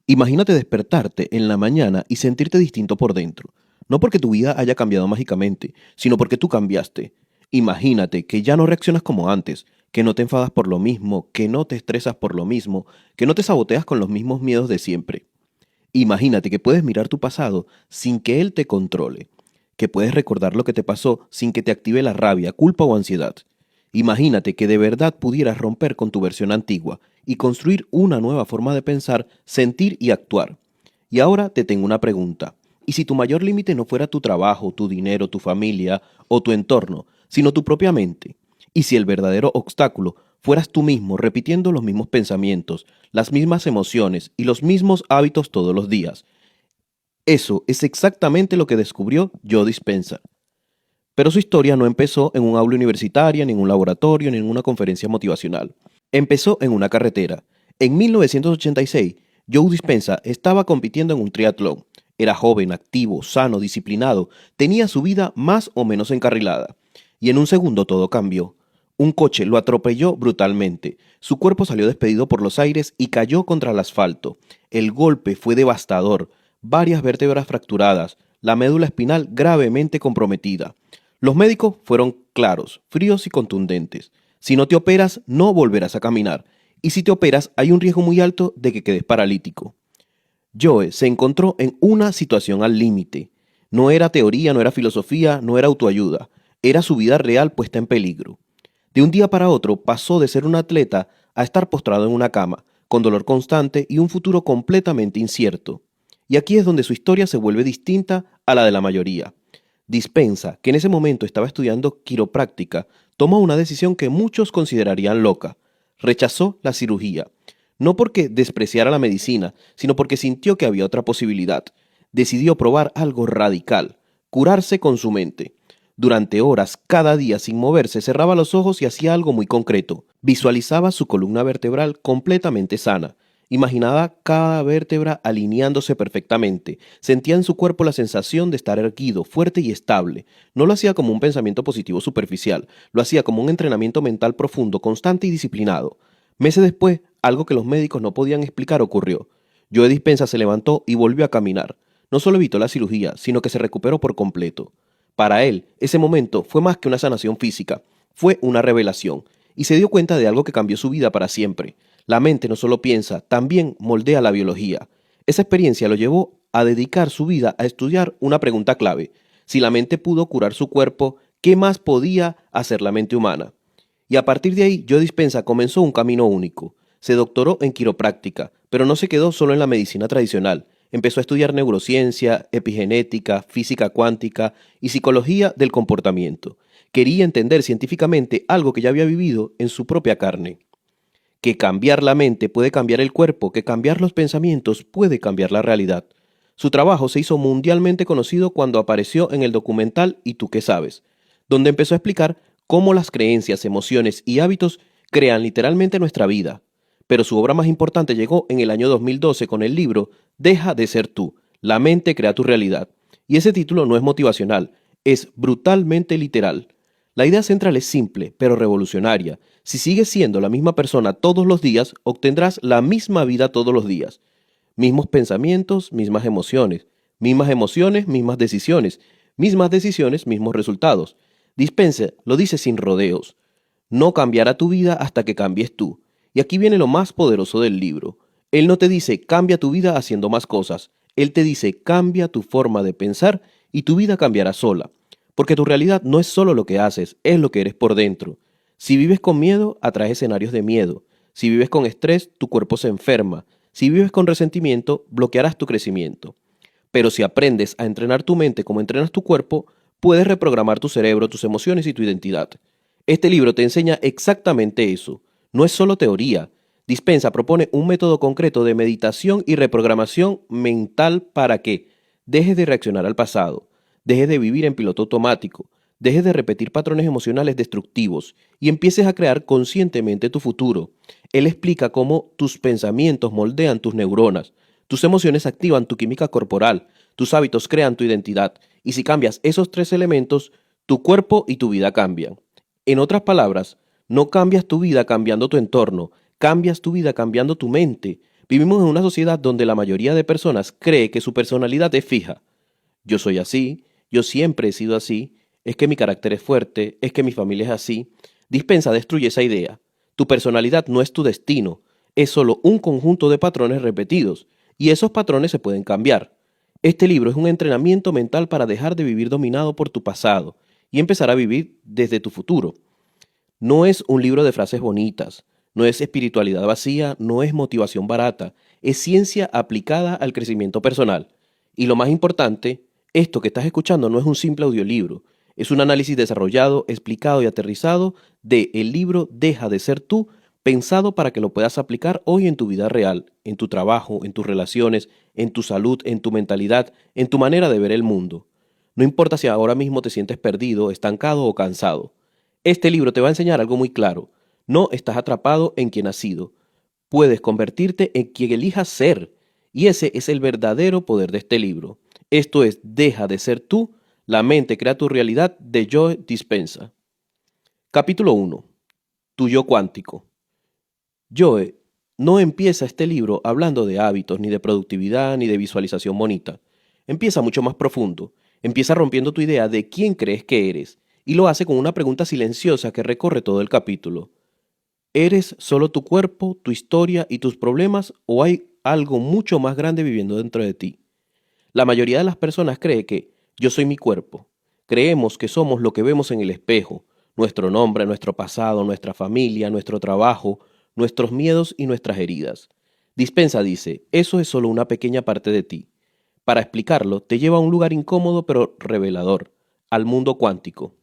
Imagínate despertarte en la mañana y sentirte distinto por dentro. No porque tu vida haya cambiado mágicamente, sino porque tú cambiaste. Imagínate que ya no reaccionas como antes, que no te enfadas por lo mismo, que no te estresas por lo mismo, que no te saboteas con los mismos miedos de siempre. Imagínate que puedes mirar tu pasado sin que él te controle, que puedes recordar lo que te pasó sin que te active la rabia, culpa o ansiedad. Imagínate que de verdad pudieras romper con tu versión antigua y construir una nueva forma de pensar, sentir y actuar. Y ahora te tengo una pregunta. ¿Y si tu mayor límite no fuera tu trabajo, tu dinero, tu familia o tu entorno, sino tu propia mente? ¿Y si el verdadero obstáculo fueras tú mismo repitiendo los mismos pensamientos, las mismas emociones y los mismos hábitos todos los días? Eso es exactamente lo que descubrió Joe Dispenza. Pero su historia no empezó en un aula universitaria, ni en un laboratorio, ni en una conferencia motivacional. Empezó en una carretera. En 1986, Joe Dispenza estaba compitiendo en un triatlón. Era joven, activo, sano, disciplinado, tenía su vida más o menos encarrilada. Y en un segundo todo cambió. Un coche lo atropelló brutalmente. Su cuerpo salió despedido por los aires y cayó contra el asfalto. El golpe fue devastador. Varias vértebras fracturadas, la médula espinal gravemente comprometida. Los médicos fueron claros, fríos y contundentes. Si no te operas, no volverás a caminar. Y si te operas, hay un riesgo muy alto de que quedes paralítico. Joe se encontró en una situación al límite. No era teoría, no era filosofía, no era autoayuda. Era su vida real puesta en peligro. De un día para otro pasó de ser un atleta a estar postrado en una cama, con dolor constante y un futuro completamente incierto. Y aquí es donde su historia se vuelve distinta a la de la mayoría. Dispensa, que en ese momento estaba estudiando quiropráctica, tomó una decisión que muchos considerarían loca. Rechazó la cirugía, no porque despreciara la medicina, sino porque sintió que había otra posibilidad. Decidió probar algo radical, curarse con su mente. Durante horas, cada día, sin moverse, cerraba los ojos y hacía algo muy concreto. Visualizaba su columna vertebral completamente sana. Imaginaba cada vértebra alineándose perfectamente. Sentía en su cuerpo la sensación de estar erguido, fuerte y estable. No lo hacía como un pensamiento positivo superficial, lo hacía como un entrenamiento mental profundo, constante y disciplinado. Meses después, algo que los médicos no podían explicar ocurrió. Joe Dispenza se levantó y volvió a caminar. No solo evitó la cirugía, sino que se recuperó por completo. Para él, ese momento fue más que una sanación física, fue una revelación, y se dio cuenta de algo que cambió su vida para siempre. La mente no solo piensa, también moldea la biología. Esa experiencia lo llevó a dedicar su vida a estudiar una pregunta clave. Si la mente pudo curar su cuerpo, ¿qué más podía hacer la mente humana? Y a partir de ahí, Joe Dispenza comenzó un camino único. Se doctoró en quiropráctica, pero no se quedó solo en la medicina tradicional. Empezó a estudiar neurociencia, epigenética, física cuántica y psicología del comportamiento. Quería entender científicamente algo que ya había vivido en su propia carne. Que cambiar la mente puede cambiar el cuerpo, que cambiar los pensamientos puede cambiar la realidad. Su trabajo se hizo mundialmente conocido cuando apareció en el documental ¿Y tú qué sabes?, donde empezó a explicar cómo las creencias, emociones y hábitos crean literalmente nuestra vida. Pero su obra más importante llegó en el año 2012 con el libro Deja de ser tú, la mente crea tu realidad. Y ese título no es motivacional, es brutalmente literal. La idea central es simple, pero revolucionaria. Si sigues siendo la misma persona todos los días, obtendrás la misma vida todos los días. Mismos pensamientos, mismas emociones, mismas decisiones, mismos resultados. Dispense lo dice sin rodeos. No cambiará tu vida hasta que cambies tú. Y aquí viene lo más poderoso del libro. Él no te dice cambia tu vida haciendo más cosas. Él te dice cambia tu forma de pensar y tu vida cambiará sola. Porque tu realidad no es solo lo que haces, es lo que eres por dentro. Si vives con miedo, atraes escenarios de miedo. Si vives con estrés, tu cuerpo se enferma. Si vives con resentimiento, bloquearás tu crecimiento. Pero si aprendes a entrenar tu mente como entrenas tu cuerpo, puedes reprogramar tu cerebro, tus emociones y tu identidad. Este libro te enseña exactamente eso. No es solo teoría. Dispensa propone un método concreto de meditación y reprogramación mental para que dejes de reaccionar al pasado, dejes de vivir en piloto automático, dejes de repetir patrones emocionales destructivos y empieces a crear conscientemente tu futuro. Él explica cómo tus pensamientos moldean tus neuronas, tus emociones activan tu química corporal, tus hábitos crean tu identidad, y si cambias esos tres elementos, tu cuerpo y tu vida cambian. En otras palabras, no cambias tu vida cambiando tu entorno, cambias tu vida cambiando tu mente, Vivimos en una sociedad donde la mayoría de personas cree que su personalidad es fija. Yo soy así, yo siempre he sido así, es que mi carácter es fuerte, es que mi familia es así. Dispensa destruye esa idea. Tu personalidad no es tu destino, es solo un conjunto de patrones repetidos, y esos patrones se pueden cambiar. Este libro es un entrenamiento mental para dejar de vivir dominado por tu pasado y empezar a vivir desde tu futuro. No es un libro de frases bonitas, no es espiritualidad vacía, no es motivación barata, es ciencia aplicada al crecimiento personal. Y lo más importante, esto que estás escuchando no es un simple audiolibro, es un análisis desarrollado, explicado y aterrizado de el libro Deja de ser tú, pensado para que lo puedas aplicar hoy en tu vida real, en tu trabajo, en tus relaciones, en tu salud, en tu mentalidad, en tu manera de ver el mundo. No importa si ahora mismo te sientes perdido, estancado o cansado. Este libro te va a enseñar algo muy claro. No estás atrapado en quien has sido. Puedes convertirte en quien elijas ser. Y ese es el verdadero poder de este libro. Esto es Deja de ser tú, la mente crea tu realidad de Joe Dispenza. Capítulo 1. Tu yo cuántico. Joe no empieza este libro hablando de hábitos, ni de productividad, ni de visualización bonita. Empieza mucho más profundo. Empieza rompiendo tu idea de quién crees que eres, y lo hace con una pregunta silenciosa que recorre todo el capítulo. ¿Eres solo tu cuerpo, tu historia y tus problemas, o hay algo mucho más grande viviendo dentro de ti? La mayoría de las personas cree que yo soy mi cuerpo. Creemos que somos lo que vemos en el espejo, nuestro nombre, nuestro pasado, nuestra familia, nuestro trabajo, nuestros miedos y nuestras heridas. Dispensa dice, eso es solo una pequeña parte de ti. Para explicarlo, te lleva a un lugar incómodo pero revelador, al mundo cuántico.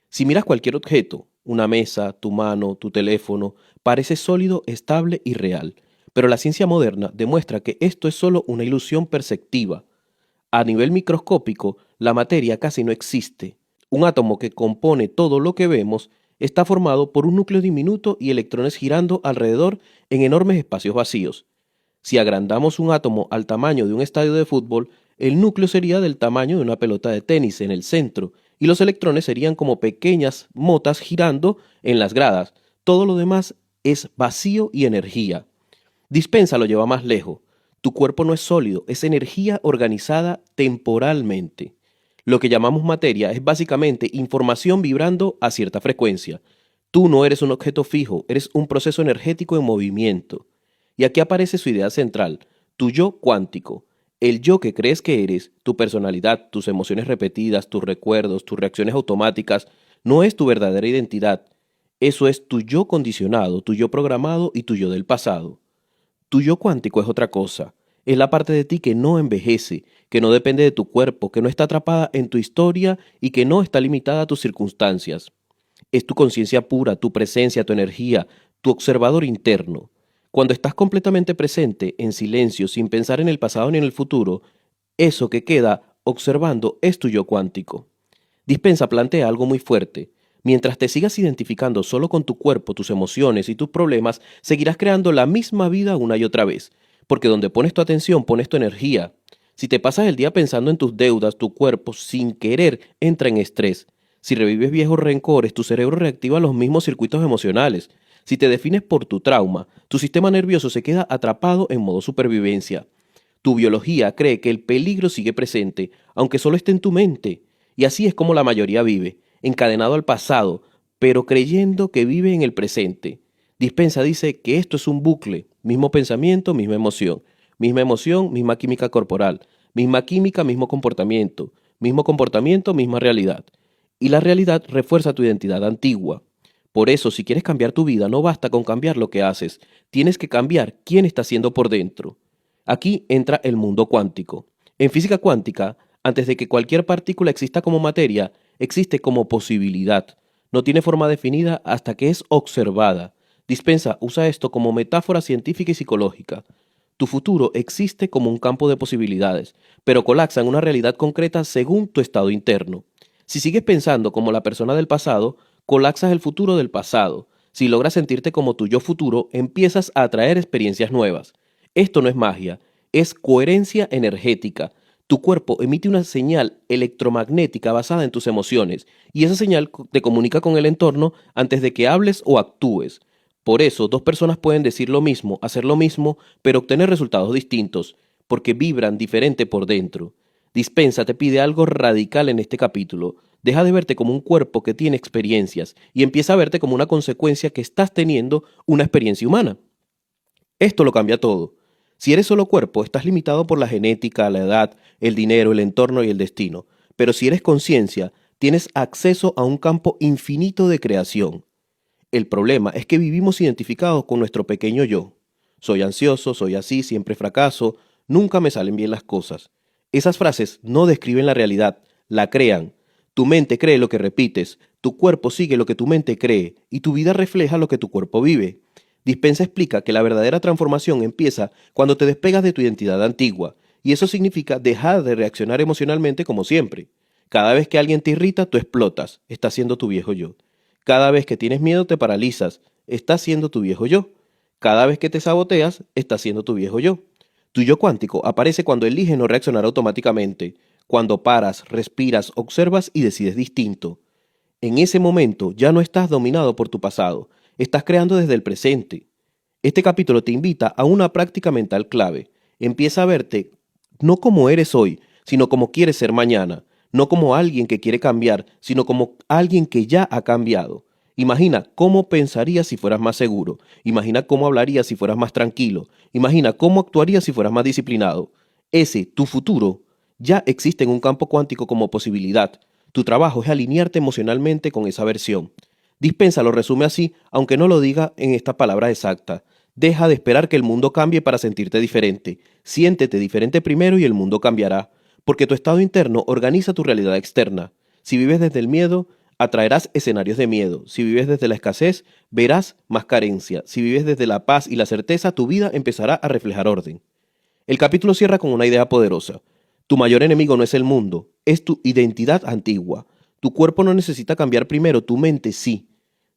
Si miras cualquier objeto, una mesa, tu mano, tu teléfono, parece sólido, estable y real, pero la ciencia moderna demuestra que esto es solo una ilusión perceptiva. A nivel microscópico, la materia casi no existe. Un átomo que compone todo lo que vemos está formado por un núcleo diminuto y electrones girando alrededor en enormes espacios vacíos. Si agrandamos un átomo al tamaño de un estadio de fútbol, el núcleo sería del tamaño de una pelota de tenis en el centro, y los electrones serían como pequeñas motas girando en las gradas. Todo lo demás es vacío y energía. Dispensa lo lleva más lejos. Tu cuerpo no es sólido, es energía organizada temporalmente. Lo que llamamos materia es básicamente información vibrando a cierta frecuencia. Tú no eres un objeto fijo, eres un proceso energético en movimiento. Y aquí aparece su idea central, tu yo cuántico, el yo que crees que eres, tu personalidad, tus emociones repetidas, tus recuerdos, tus reacciones automáticas, no es tu verdadera identidad. Eso es tu yo condicionado, tu yo programado y tu yo del pasado. Tu yo cuántico es otra cosa. Es la parte de ti que no envejece, que no depende de tu cuerpo, que no está atrapada en tu historia y que no está limitada a tus circunstancias. Es tu conciencia pura, tu presencia, tu energía, tu observador interno. Cuando estás completamente presente, en silencio, sin pensar en el pasado ni en el futuro, eso que queda observando es tu yo cuántico. Dispensa plantea algo muy fuerte. Mientras te sigas identificando solo con tu cuerpo, tus emociones y tus problemas, seguirás creando la misma vida una y otra vez. Porque donde pones tu atención, pones tu energía. Si te pasas el día pensando en tus deudas, tu cuerpo, sin querer, entra en estrés. Si revives viejos rencores, tu cerebro reactiva los mismos circuitos emocionales. Si te defines por tu trauma, tu sistema nervioso se queda atrapado en modo supervivencia. Tu biología cree que el peligro sigue presente, aunque solo esté en tu mente. Y así es como la mayoría vive, encadenado al pasado, pero creyendo que vive en el presente. Dispensa dice que esto es un bucle, mismo pensamiento, misma emoción, misma química corporal, misma química, mismo comportamiento, misma realidad. Y la realidad refuerza tu identidad antigua. Por eso, si quieres cambiar tu vida, no basta con cambiar lo que haces, tienes que cambiar quién está siendo por dentro. Aquí entra el mundo cuántico. En física cuántica, antes de que cualquier partícula exista como materia, existe como posibilidad. No tiene forma definida hasta que es observada. Dispensa usa esto como metáfora científica y psicológica. Tu futuro existe como un campo de posibilidades, pero colapsa en una realidad concreta según tu estado interno. Si sigues pensando como la persona del pasado, colapsas el futuro del pasado. Si logras sentirte como tu yo futuro, empiezas a atraer experiencias nuevas. Esto no es magia, es coherencia energética. Tu cuerpo emite una señal electromagnética basada en tus emociones y esa señal te comunica con el entorno antes de que hables o actúes. Por eso, dos personas pueden decir lo mismo, hacer lo mismo, pero obtener resultados distintos, porque vibran diferente por dentro. Dispensa te pide algo radical en este capítulo. Deja de verte como un cuerpo que tiene experiencias y empieza a verte como una consecuencia que estás teniendo una experiencia humana. Esto lo cambia todo. Si eres solo cuerpo, estás limitado por la genética, la edad, el dinero, el entorno y el destino. Pero si eres conciencia, tienes acceso a un campo infinito de creación. El problema es que vivimos identificados con nuestro pequeño yo. Soy ansioso, soy así, siempre fracaso, nunca me salen bien las cosas. Esas frases no describen la realidad, la crean. Tu mente cree lo que repites, tu cuerpo sigue lo que tu mente cree y tu vida refleja lo que tu cuerpo vive. Dispensa explica que la verdadera transformación empieza cuando te despegas de tu identidad antigua, y eso significa dejar de reaccionar emocionalmente como siempre. Cada vez que alguien te irrita, tú explotas, estás siendo tu viejo yo. Cada vez que tienes miedo, te paralizas, estás siendo tu viejo yo. Cada vez que te saboteas, estás siendo tu viejo yo. Tu yo cuántico aparece cuando eliges no reaccionar automáticamente, cuando paras, respiras, observas y decides distinto. En ese momento ya no estás dominado por tu pasado, estás creando desde el presente. Este capítulo te invita a una práctica mental clave. Empieza a verte no como eres hoy, sino como quieres ser mañana, no como alguien que quiere cambiar, sino como alguien que ya ha cambiado. Imagina cómo pensarías si fueras más seguro, imagina cómo hablarías si fueras más tranquilo, imagina cómo actuarías si fueras más disciplinado. Ese, tu futuro, ya existe en un campo cuántico como posibilidad. Tu trabajo es alinearte emocionalmente con esa versión. Dispensa lo resume así, aunque no lo diga en esta palabra exacta. Deja de esperar que el mundo cambie para sentirte diferente. Siéntete diferente primero y el mundo cambiará, porque tu estado interno organiza tu realidad externa. Si vives desde el miedo, atraerás escenarios de miedo. Si vives desde la escasez, verás más carencia. Si vives desde la paz y la certeza, tu vida empezará a reflejar orden. El capítulo cierra con una idea poderosa. Tu mayor enemigo no es el mundo, es tu identidad antigua. Tu cuerpo no necesita cambiar primero, tu mente sí.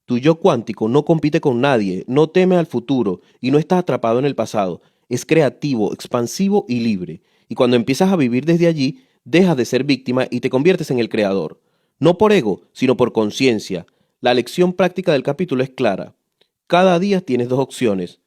Tu yo cuántico no compite con nadie, no teme al futuro y no está atrapado en el pasado. Es creativo, expansivo y libre. Y cuando empiezas a vivir desde allí, dejas de ser víctima y te conviertes en el creador. No por ego, sino por conciencia. La lección práctica del capítulo es clara. Cada día tienes dos opciones: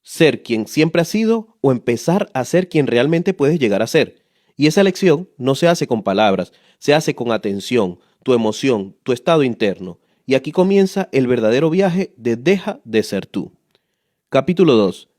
ser quien siempre has sido o empezar a ser quien realmente puedes llegar a ser. Y esa elección no se hace con palabras, se hace con atención, tu emoción, tu estado interno. Y aquí comienza el verdadero viaje de deja de ser tú. Capítulo 2.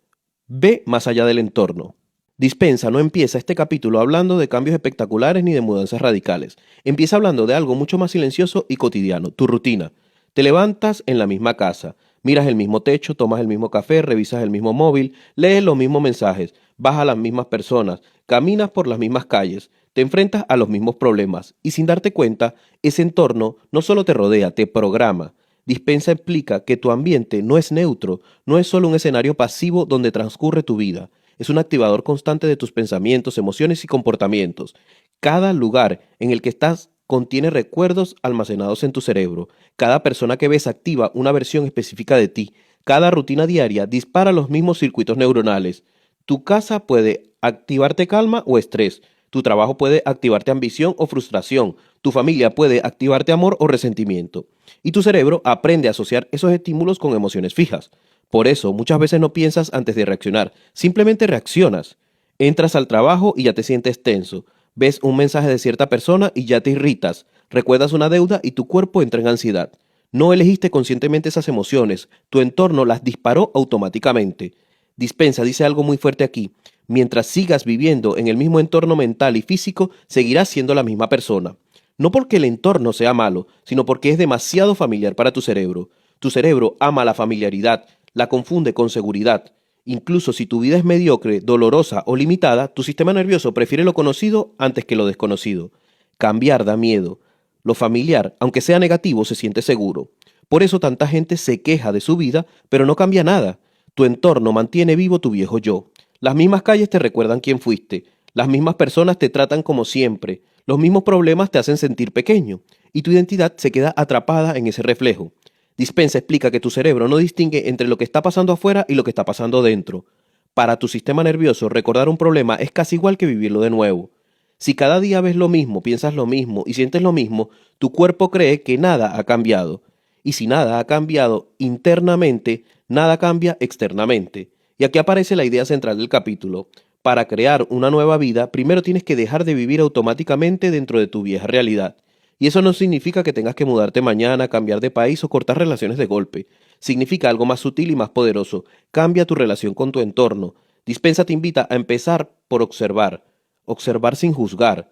Ve más allá del entorno. Dispensa no empieza este capítulo hablando de cambios espectaculares ni de mudanzas radicales. Empieza hablando de algo mucho más silencioso y cotidiano, tu rutina. Te levantas en la misma casa, miras el mismo techo, tomas el mismo café, revisas el mismo móvil, lees los mismos mensajes, vas a las mismas personas, caminas por las mismas calles, te enfrentas a los mismos problemas y sin darte cuenta, ese entorno no solo te rodea, te programa. Dispensa implica que tu ambiente no es neutro, no es solo un escenario pasivo donde transcurre tu vida. Es un activador constante de tus pensamientos, emociones y comportamientos. Cada lugar en el que estás contiene recuerdos almacenados en tu cerebro. Cada persona que ves activa una versión específica de ti. Cada rutina diaria dispara los mismos circuitos neuronales. Tu casa puede activarte calma o estrés. Tu trabajo puede activarte ambición o frustración. Tu familia puede activarte amor o resentimiento. Y tu cerebro aprende a asociar esos estímulos con emociones fijas. Por eso, muchas veces no piensas antes de reaccionar, simplemente reaccionas. Entras al trabajo y ya te sientes tenso. Ves un mensaje de cierta persona y ya te irritas. Recuerdas una deuda y tu cuerpo entra en ansiedad. No elegiste conscientemente esas emociones, tu entorno las disparó automáticamente. Dispensa dice algo muy fuerte aquí. Mientras sigas viviendo en el mismo entorno mental y físico, seguirás siendo la misma persona. No porque el entorno sea malo, sino porque es demasiado familiar para tu cerebro. Tu cerebro ama la familiaridad, la confunde con seguridad. Incluso si tu vida es mediocre, dolorosa o limitada, tu sistema nervioso prefiere lo conocido antes que lo desconocido. Cambiar da miedo. Lo familiar, aunque sea negativo, se siente seguro. Por eso tanta gente se queja de su vida, pero no cambia nada. Tu entorno mantiene vivo tu viejo yo. Las mismas calles te recuerdan quién fuiste. Las mismas personas te tratan como siempre. Los mismos problemas te hacen sentir pequeño. Y tu identidad se queda atrapada en ese reflejo. Dispensa explica que tu cerebro no distingue entre lo que está pasando afuera y lo que está pasando dentro. Para tu sistema nervioso, recordar un problema es casi igual que vivirlo de nuevo. Si cada día ves lo mismo, piensas lo mismo y sientes lo mismo, tu cuerpo cree que nada ha cambiado. Y si nada ha cambiado internamente, Nada cambia externamente. Y aquí aparece la idea central del capítulo. Para crear una nueva vida, primero tienes que dejar de vivir automáticamente dentro de tu vieja realidad. Y eso no significa que tengas que mudarte mañana, cambiar de país o cortar relaciones de golpe. Significa algo más sutil y más poderoso. Cambia tu relación con tu entorno. Dispensa te invita a empezar por observar. Observar sin juzgar.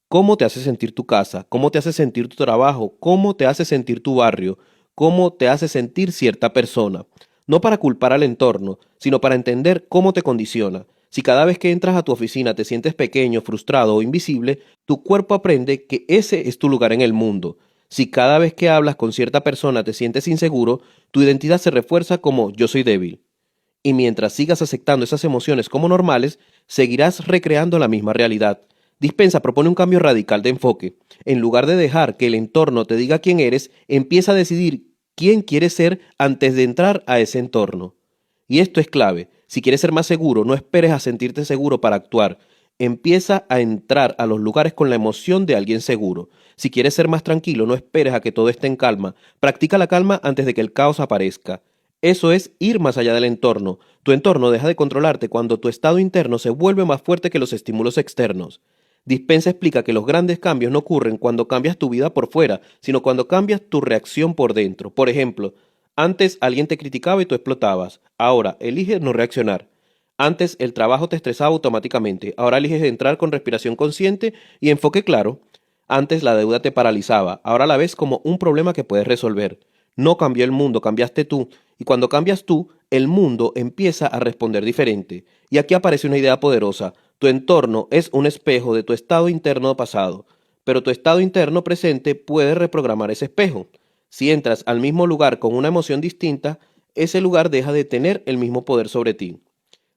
¿Cómo te hace sentir tu casa? ¿Cómo te hace sentir tu trabajo? ¿Cómo te hace sentir tu barrio? ¿Cómo te hace sentir cierta persona? No para culpar al entorno, sino para entender cómo te condiciona. Si cada vez que entras a tu oficina te sientes pequeño, frustrado o invisible, tu cuerpo aprende que ese es tu lugar en el mundo. Si cada vez que hablas con cierta persona te sientes inseguro, tu identidad se refuerza como yo soy débil. Y mientras sigas aceptando esas emociones como normales, seguirás recreando la misma realidad. Dispensa propone un cambio radical de enfoque. En lugar de dejar que el entorno te diga quién eres, empieza a decidir quién quieres ser antes de entrar a ese entorno. Y esto es clave. Si quieres ser más seguro, no esperes a sentirte seguro para actuar. Empieza a entrar a los lugares con la emoción de alguien seguro. Si quieres ser más tranquilo, no esperes a que todo esté en calma. Practica la calma antes de que el caos aparezca. Eso es ir más allá del entorno. Tu entorno deja de controlarte cuando tu estado interno se vuelve más fuerte que los estímulos externos. Dispensa explica que los grandes cambios no ocurren cuando cambias tu vida por fuera, sino cuando cambias tu reacción por dentro. Por ejemplo, antes alguien te criticaba y tú explotabas. Ahora eliges no reaccionar. Antes el trabajo te estresaba automáticamente. Ahora eliges entrar con respiración consciente y enfoque claro. Antes la deuda te paralizaba. Ahora la ves como un problema que puedes resolver. No cambió el mundo, cambiaste tú. Y cuando cambias tú, el mundo empieza a responder diferente. Y aquí aparece una idea poderosa. Tu entorno es un espejo de tu estado interno pasado, pero tu estado interno presente puede reprogramar ese espejo. Si entras al mismo lugar con una emoción distinta, ese lugar deja de tener el mismo poder sobre ti.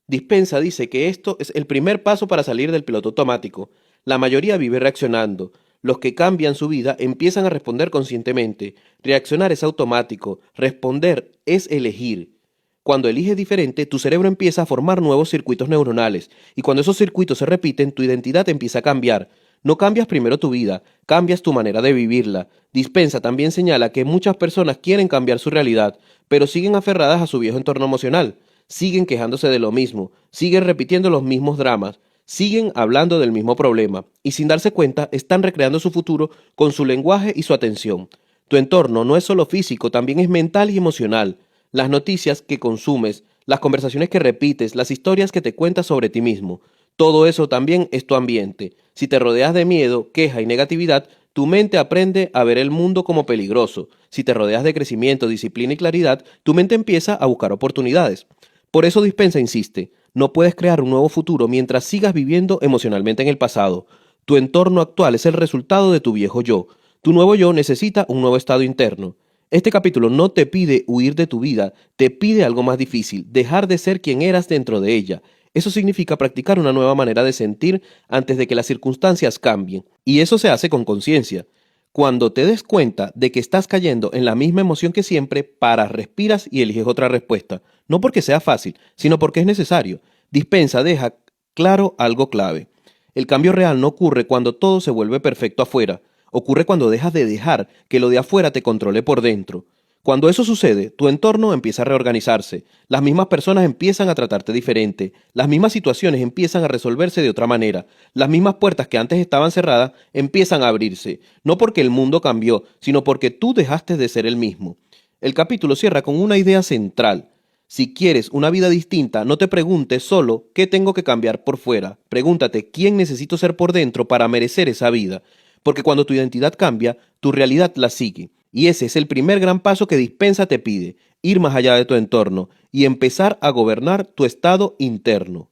Dispensa dice que esto es el primer paso para salir del piloto automático. La mayoría vive reaccionando. Los que cambian su vida empiezan a responder conscientemente. Reaccionar es automático. Responder es elegir. Cuando eliges diferente, tu cerebro empieza a formar nuevos circuitos neuronales. Y cuando esos circuitos se repiten, tu identidad empieza a cambiar. No cambias primero tu vida, cambias tu manera de vivirla. Dispensa también señala que muchas personas quieren cambiar su realidad, pero siguen aferradas a su viejo entorno emocional. Siguen quejándose de lo mismo, siguen repitiendo los mismos dramas, siguen hablando del mismo problema, y sin darse cuenta están recreando su futuro con su lenguaje y su atención. Tu entorno no es solo físico, también es mental y emocional. Las noticias que consumes, las conversaciones que repites, las historias que te cuentas sobre ti mismo, todo eso también es tu ambiente. Si te rodeas de miedo, queja y negatividad, tu mente aprende a ver el mundo como peligroso. Si te rodeas de crecimiento, disciplina y claridad, tu mente empieza a buscar oportunidades. Por eso Dispensa insiste, no puedes crear un nuevo futuro mientras sigas viviendo emocionalmente en el pasado. Tu entorno actual es el resultado de tu viejo yo. Tu nuevo yo necesita un nuevo estado interno. Este capítulo no te pide huir de tu vida, te pide algo más difícil, dejar de ser quien eras dentro de ella. Eso significa practicar una nueva manera de sentir antes de que las circunstancias cambien. Y eso se hace con conciencia. Cuando te des cuenta de que estás cayendo en la misma emoción que siempre, paras, respiras y eliges otra respuesta. No porque sea fácil, sino porque es necesario. Dispensa deja claro algo clave. El cambio real no ocurre cuando todo se vuelve perfecto afuera. Ocurre cuando dejas de dejar que lo de afuera te controle por dentro. Cuando eso sucede, tu entorno empieza a reorganizarse, las mismas personas empiezan a tratarte diferente, las mismas situaciones empiezan a resolverse de otra manera, las mismas puertas que antes estaban cerradas empiezan a abrirse, no porque el mundo cambió, sino porque tú dejaste de ser el mismo. El capítulo cierra con una idea central. Si quieres una vida distinta, no te preguntes solo qué tengo que cambiar por fuera, pregúntate quién necesito ser por dentro para merecer esa vida, porque cuando tu identidad cambia, tu realidad la sigue. Y ese es el primer gran paso que Dispensa te pide, ir más allá de tu entorno y empezar a gobernar tu estado interno.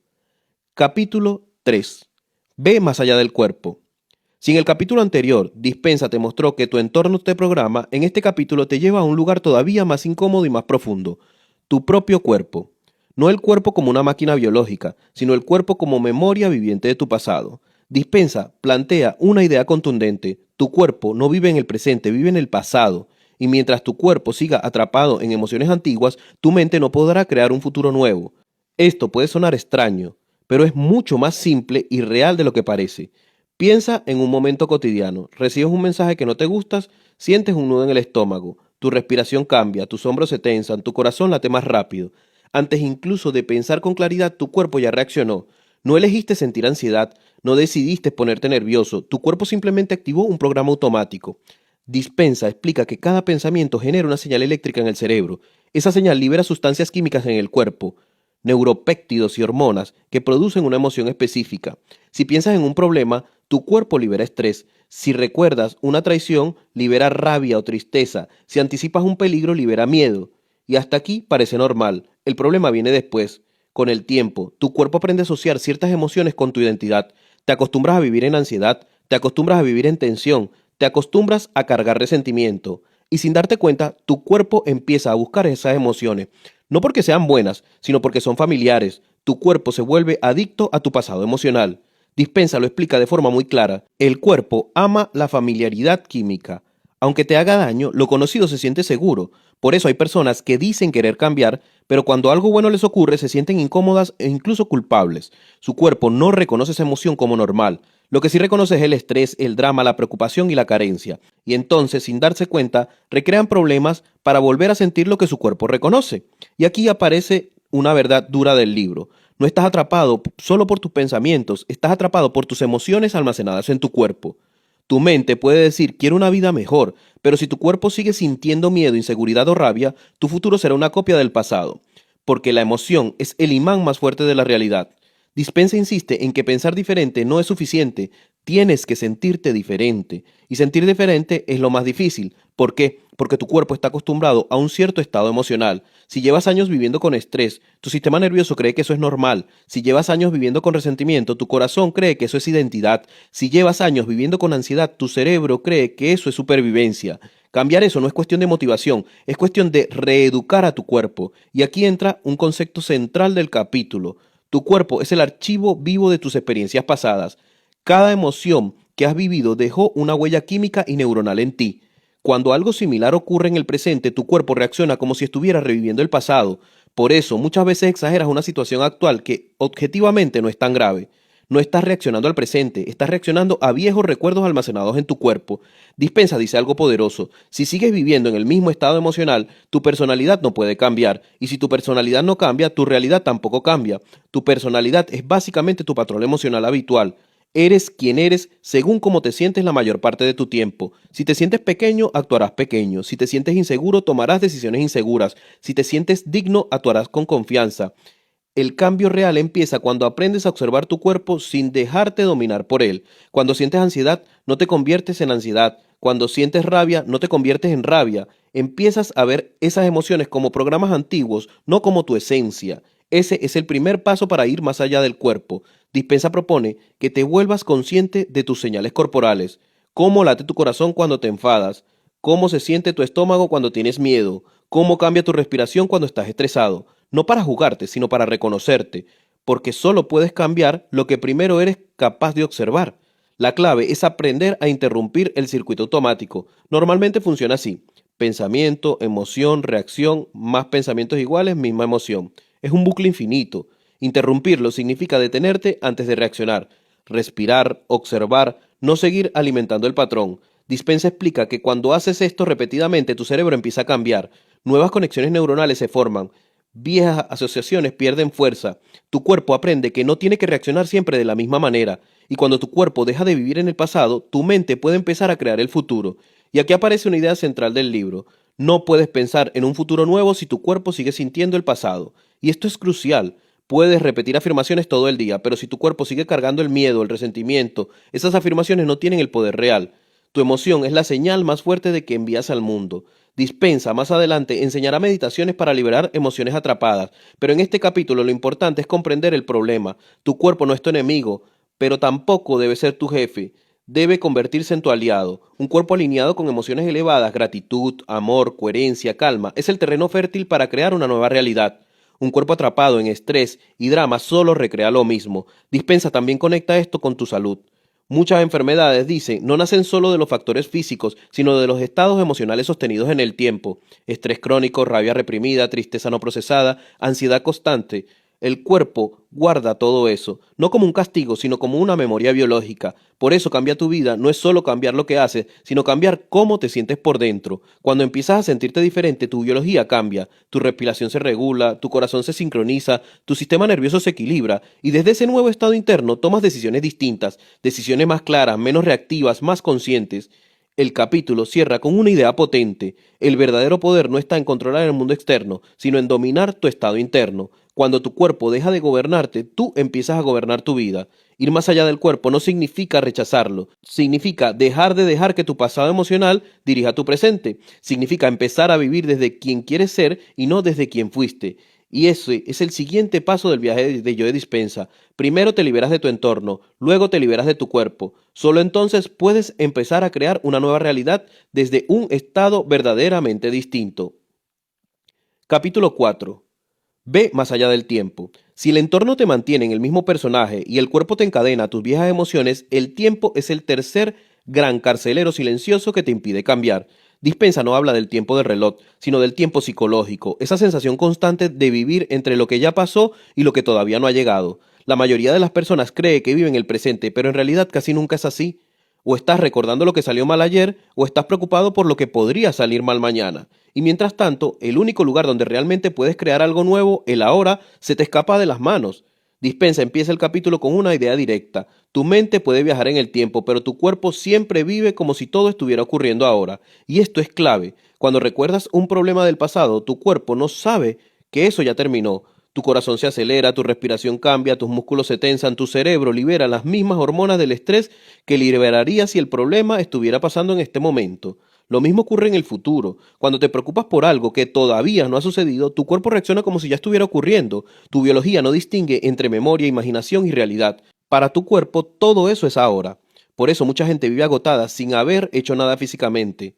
Capítulo 3. Ve más allá del cuerpo. Si en el capítulo anterior Dispensa te mostró que tu entorno te programa, en este capítulo te lleva a un lugar todavía más incómodo y más profundo, tu propio cuerpo. No el cuerpo como una máquina biológica, sino el cuerpo como memoria viviente de tu pasado. Dispensa plantea una idea contundente. Tu cuerpo no vive en el presente, vive en el pasado. Y mientras tu cuerpo siga atrapado en emociones antiguas, tu mente no podrá crear un futuro nuevo. Esto puede sonar extraño, pero es mucho más simple y real de lo que parece. Piensa en un momento cotidiano. Recibes un mensaje que no te gustas, sientes un nudo en el estómago. tu respiración cambia, tus hombros se tensan, tu corazón late más rápido. Antes incluso de pensar con claridad, tu cuerpo ya reaccionó. No elegiste sentir ansiedad, no decidiste ponerte nervioso, tu cuerpo simplemente activó un programa automático. Dispensa explica que cada pensamiento genera una señal eléctrica en el cerebro. Esa señal libera sustancias químicas en el cuerpo, neuropéptidos y hormonas que producen una emoción específica. Si piensas en un problema, tu cuerpo libera estrés. Si recuerdas una traición, libera rabia o tristeza. Si anticipas un peligro, libera miedo. Y hasta aquí parece normal. El problema viene después. Con el tiempo, tu cuerpo aprende a asociar ciertas emociones con tu identidad. Te acostumbras a vivir en ansiedad, te acostumbras a vivir en tensión, te acostumbras a cargar resentimiento. Y sin darte cuenta, tu cuerpo empieza a buscar esas emociones. No porque sean buenas, sino porque son familiares. Tu cuerpo se vuelve adicto a tu pasado emocional. Dispensa lo explica de forma muy clara. El cuerpo ama la familiaridad química. Aunque te haga daño, lo conocido se siente seguro. Por eso hay personas que dicen querer cambiar, pero cuando algo bueno les ocurre se sienten incómodas e incluso culpables. Su cuerpo no reconoce esa emoción como normal. Lo que sí reconoce es el estrés, el drama, la preocupación y la carencia. Y entonces, sin darse cuenta, recrean problemas para volver a sentir lo que su cuerpo reconoce. Y aquí aparece una verdad dura del libro. No estás atrapado solo por tus pensamientos, estás atrapado por tus emociones almacenadas en tu cuerpo. Tu mente puede decir, quiero una vida mejor, pero si tu cuerpo sigue sintiendo miedo, inseguridad o rabia, tu futuro será una copia del pasado, porque la emoción es el imán más fuerte de la realidad. Dispensa insiste en que pensar diferente no es suficiente, tienes que sentirte diferente. Y sentir diferente es lo más difícil. ¿Por qué? Porque tu cuerpo está acostumbrado a un cierto estado emocional. Si llevas años viviendo con estrés, tu sistema nervioso cree que eso es normal. Si llevas años viviendo con resentimiento, tu corazón cree que eso es identidad. Si llevas años viviendo con ansiedad, tu cerebro cree que eso es supervivencia. Cambiar eso no es cuestión de motivación, es cuestión de reeducar a tu cuerpo. Y aquí entra un concepto central del capítulo. Tu cuerpo es el archivo vivo de tus experiencias pasadas. Cada emoción que has vivido dejó una huella química y neuronal en ti. Cuando algo similar ocurre en el presente, tu cuerpo reacciona como si estuviera reviviendo el pasado. Por eso, muchas veces exageras una situación actual que objetivamente no es tan grave. No estás reaccionando al presente, estás reaccionando a viejos recuerdos almacenados en tu cuerpo. Dispensa dice algo poderoso. Si sigues viviendo en el mismo estado emocional, tu personalidad no puede cambiar. Y si tu personalidad no cambia, tu realidad tampoco cambia. Tu personalidad es básicamente tu patrón emocional habitual. Eres quien eres según cómo te sientes la mayor parte de tu tiempo. Si te sientes pequeño, actuarás pequeño. Si te sientes inseguro, tomarás decisiones inseguras. Si te sientes digno, actuarás con confianza. El cambio real empieza cuando aprendes a observar tu cuerpo sin dejarte dominar por él. Cuando sientes ansiedad, no te conviertes en ansiedad. Cuando sientes rabia, no te conviertes en rabia. Empiezas a ver esas emociones como programas antiguos, no como tu esencia. Ese es el primer paso para ir más allá del cuerpo. Dispensa propone que te vuelvas consciente de tus señales corporales. Cómo late tu corazón cuando te enfadas. Cómo se siente tu estómago cuando tienes miedo. Cómo cambia tu respiración cuando estás estresado. No para jugarte, sino para reconocerte, porque solo puedes cambiar lo que primero eres capaz de observar. La clave es aprender a interrumpir el circuito automático. Normalmente funciona así. Pensamiento, emoción, reacción, más pensamientos iguales, misma emoción. Es un bucle infinito. Interrumpirlo significa detenerte antes de reaccionar, respirar, observar, no seguir alimentando el patrón. Dispensa explica que cuando haces esto repetidamente tu cerebro empieza a cambiar, nuevas conexiones neuronales se forman, viejas asociaciones pierden fuerza, tu cuerpo aprende que no tiene que reaccionar siempre de la misma manera, y cuando tu cuerpo deja de vivir en el pasado, tu mente puede empezar a crear el futuro. Y aquí aparece una idea central del libro. No puedes pensar en un futuro nuevo si tu cuerpo sigue sintiendo el pasado. Y esto es crucial. Puedes repetir afirmaciones todo el día, pero si tu cuerpo sigue cargando el miedo, el resentimiento, esas afirmaciones no tienen el poder real. Tu emoción es la señal más fuerte de que envías al mundo. Dispensa más adelante enseñará meditaciones para liberar emociones atrapadas, pero en este capítulo lo importante es comprender el problema. Tu cuerpo no es tu enemigo, pero tampoco debe ser tu jefe. Debe convertirse en tu aliado. Un cuerpo alineado con emociones elevadas, gratitud, amor, coherencia, calma, es el terreno fértil para crear una nueva realidad. Un cuerpo atrapado en estrés y drama solo recrea lo mismo. Dispensa también conecta esto con tu salud. Muchas enfermedades, dice, no nacen solo de los factores físicos, sino de los estados emocionales sostenidos en el tiempo. Estrés crónico, rabia reprimida, tristeza no procesada, ansiedad constante. El cuerpo guarda todo eso, no como un castigo, sino como una memoria biológica. Por eso cambiar tu vida no es solo cambiar lo que haces, sino cambiar cómo te sientes por dentro. Cuando empiezas a sentirte diferente, tu biología cambia, tu respiración se regula, tu corazón se sincroniza, tu sistema nervioso se equilibra, y desde ese nuevo estado interno tomas decisiones distintas, decisiones más claras, menos reactivas, más conscientes. El capítulo cierra con una idea potente. El verdadero poder no está en controlar el mundo externo, sino en dominar tu estado interno. Cuando tu cuerpo deja de gobernarte, tú empiezas a gobernar tu vida. Ir más allá del cuerpo no significa rechazarlo, significa dejar que tu pasado emocional dirija tu presente, significa empezar a vivir desde quien quieres ser y no desde quien fuiste. Y ese es el siguiente paso del viaje de Joe Dispensa. Primero te liberas de tu entorno, luego te liberas de tu cuerpo. Solo entonces puedes empezar a crear una nueva realidad desde un estado verdaderamente distinto. Capítulo 4. Ve más allá del tiempo. Si el entorno te mantiene en el mismo personaje y el cuerpo te encadena a tus viejas emociones, el tiempo es el tercer gran carcelero silencioso que te impide cambiar. Dispensa no habla del tiempo del reloj, sino del tiempo psicológico, esa sensación constante de vivir entre lo que ya pasó y lo que todavía no ha llegado. La mayoría de las personas cree que viven el presente, pero en realidad casi nunca es así. O estás recordando lo que salió mal ayer, o estás preocupado por lo que podría salir mal mañana. Y mientras tanto, el único lugar donde realmente puedes crear algo nuevo, el ahora, se te escapa de las manos. Dispensa empieza el capítulo con una idea directa. Tu mente puede viajar en el tiempo, pero tu cuerpo siempre vive como si todo estuviera ocurriendo ahora. Y esto es clave. Cuando recuerdas un problema del pasado, tu cuerpo no sabe que eso ya terminó. Tu corazón se acelera, tu respiración cambia, tus músculos se tensan, tu cerebro libera las mismas hormonas del estrés que liberaría si el problema estuviera pasando en este momento. Lo mismo ocurre en el futuro. Cuando te preocupas por algo que todavía no ha sucedido, tu cuerpo reacciona como si ya estuviera ocurriendo. Tu biología no distingue entre memoria, imaginación y realidad. Para tu cuerpo todo eso es ahora. Por eso mucha gente vive agotada sin haber hecho nada físicamente.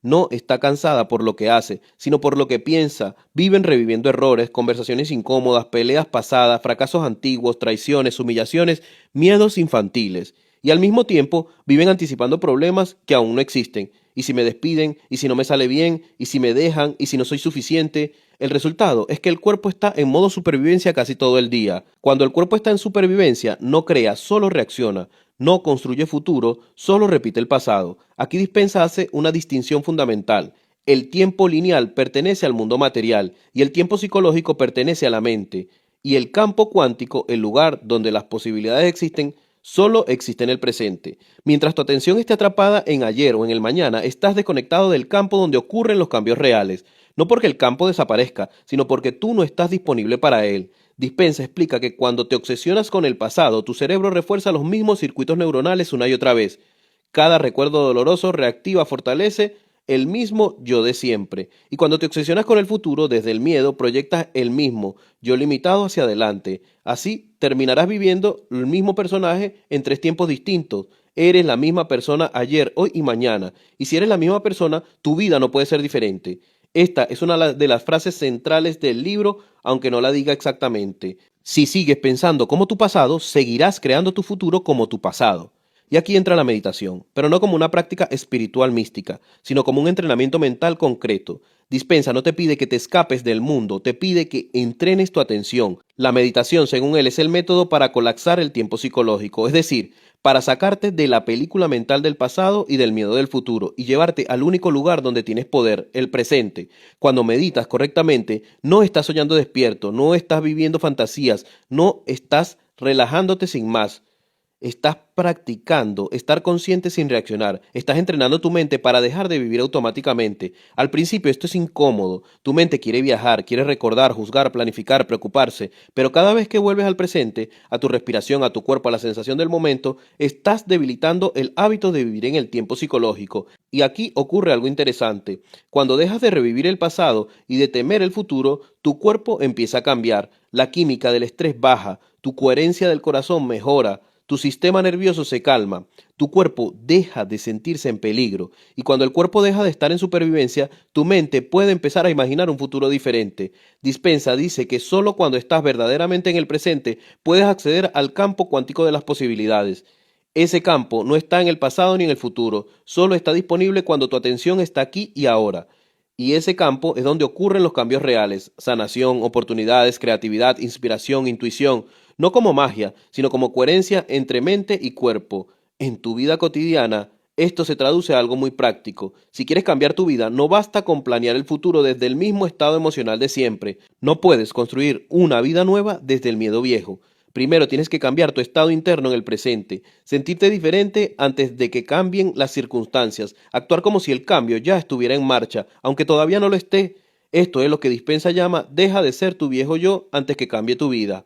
No está cansada por lo que hace, sino por lo que piensa. Viven reviviendo errores, conversaciones incómodas, peleas pasadas, fracasos antiguos, traiciones, humillaciones, miedos infantiles. Y al mismo tiempo viven anticipando problemas que aún no existen. ¿Y si me despiden? ¿Y si no me sale bien? ¿Y si me dejan? ¿Y si no soy suficiente? El resultado es que el cuerpo está en modo supervivencia casi todo el día. Cuando el cuerpo está en supervivencia, no crea, solo reacciona. No construye futuro, solo repite el pasado. Aquí Dispensa hace una distinción fundamental. El tiempo lineal pertenece al mundo material y el tiempo psicológico pertenece a la mente. Y el campo cuántico, el lugar donde las posibilidades existen, solo existe en el presente. Mientras tu atención esté atrapada en ayer o en el mañana, estás desconectado del campo donde ocurren los cambios reales. No porque el campo desaparezca, sino porque tú no estás disponible para él. Dispensa explica que cuando te obsesionas con el pasado, tu cerebro refuerza los mismos circuitos neuronales una y otra vez. Cada recuerdo doloroso reactiva, fortalece el mismo yo de siempre. Y cuando te obsesionas con el futuro, desde el miedo, proyectas el mismo yo limitado hacia adelante. Así terminarás viviendo el mismo personaje en tres tiempos distintos. Eres la misma persona ayer, hoy y mañana. Y si eres la misma persona, tu vida no puede ser diferente. Esta es una de las frases centrales del libro, aunque no la diga exactamente. Si sigues pensando como tu pasado, seguirás creando tu futuro como tu pasado. Y aquí entra la meditación, pero no como una práctica espiritual mística, sino como un entrenamiento mental concreto. Dispensa no te pide que te escapes del mundo, te pide que entrenes tu atención. La meditación, según él, es el método para colapsar el tiempo psicológico, es decir, para sacarte de la película mental del pasado y del miedo del futuro y llevarte al único lugar donde tienes poder, el presente. Cuando meditas correctamente, no estás soñando despierto, no estás viviendo fantasías, no estás relajándote sin más. Estás practicando estar consciente sin reaccionar. Estás entrenando tu mente para dejar de vivir automáticamente. Al principio esto es incómodo. Tu mente quiere viajar, quiere recordar, juzgar, planificar, preocuparse. Pero cada vez que vuelves al presente, a tu respiración, a tu cuerpo, a la sensación del momento, estás debilitando el hábito de vivir en el tiempo psicológico. Y aquí ocurre algo interesante. Cuando dejas de revivir el pasado y de temer el futuro, tu cuerpo empieza a cambiar. La química del estrés baja. Tu coherencia del corazón mejora. Tu sistema nervioso se calma, tu cuerpo deja de sentirse en peligro y cuando el cuerpo deja de estar en supervivencia, tu mente puede empezar a imaginar un futuro diferente. Dispensa dice que solo cuando estás verdaderamente en el presente puedes acceder al campo cuántico de las posibilidades. Ese campo no está en el pasado ni en el futuro, solo está disponible cuando tu atención está aquí y ahora. Y ese campo es donde ocurren los cambios reales: sanación, oportunidades, creatividad, inspiración, intuición, no como magia, sino como coherencia entre mente y cuerpo. En tu vida cotidiana, esto se traduce a algo muy práctico. Si quieres cambiar tu vida, no basta con planear el futuro desde el mismo estado emocional de siempre. No puedes construir una vida nueva desde el miedo viejo. Primero tienes que cambiar tu estado interno en el presente, sentirte diferente antes de que cambien las circunstancias, actuar como si el cambio ya estuviera en marcha, aunque todavía no lo esté. Esto es lo que Dispensa llama: deja de ser tu viejo yo antes que cambie tu vida.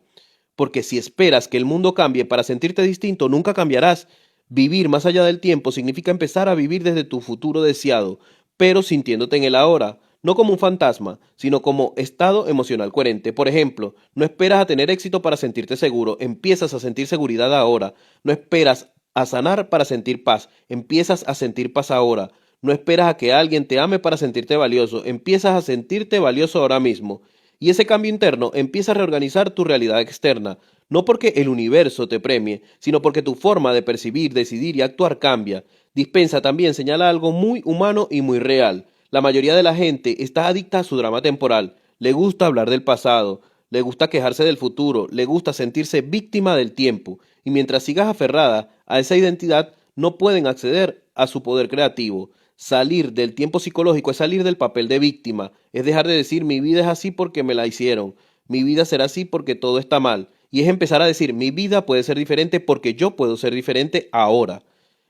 Porque si esperas que el mundo cambie para sentirte distinto, nunca cambiarás. Vivir más allá del tiempo significa empezar a vivir desde tu futuro deseado, pero sintiéndote en el ahora, no como un fantasma, sino como estado emocional coherente. Por ejemplo, no esperas a tener éxito para sentirte seguro, empiezas a sentir seguridad ahora. No esperas a sanar para sentir paz, empiezas a sentir paz ahora. No esperas a que alguien te ame para sentirte valioso, empiezas a sentirte valioso ahora mismo. Y ese cambio interno empieza a reorganizar tu realidad externa, no porque el universo te premie, sino porque tu forma de percibir, decidir y actuar cambia. Dispensa también señala algo muy humano y muy real. La mayoría de la gente está adicta a su drama temporal. Le gusta hablar del pasado, le gusta quejarse del futuro, le gusta sentirse víctima del tiempo. Y mientras sigas aferrada a esa identidad, no pueden acceder a su poder creativo. Salir del tiempo psicológico es salir del papel de víctima, es dejar de decir mi vida es así porque me la hicieron, mi vida será así porque todo está mal, y es empezar a decir mi vida puede ser diferente porque yo puedo ser diferente ahora.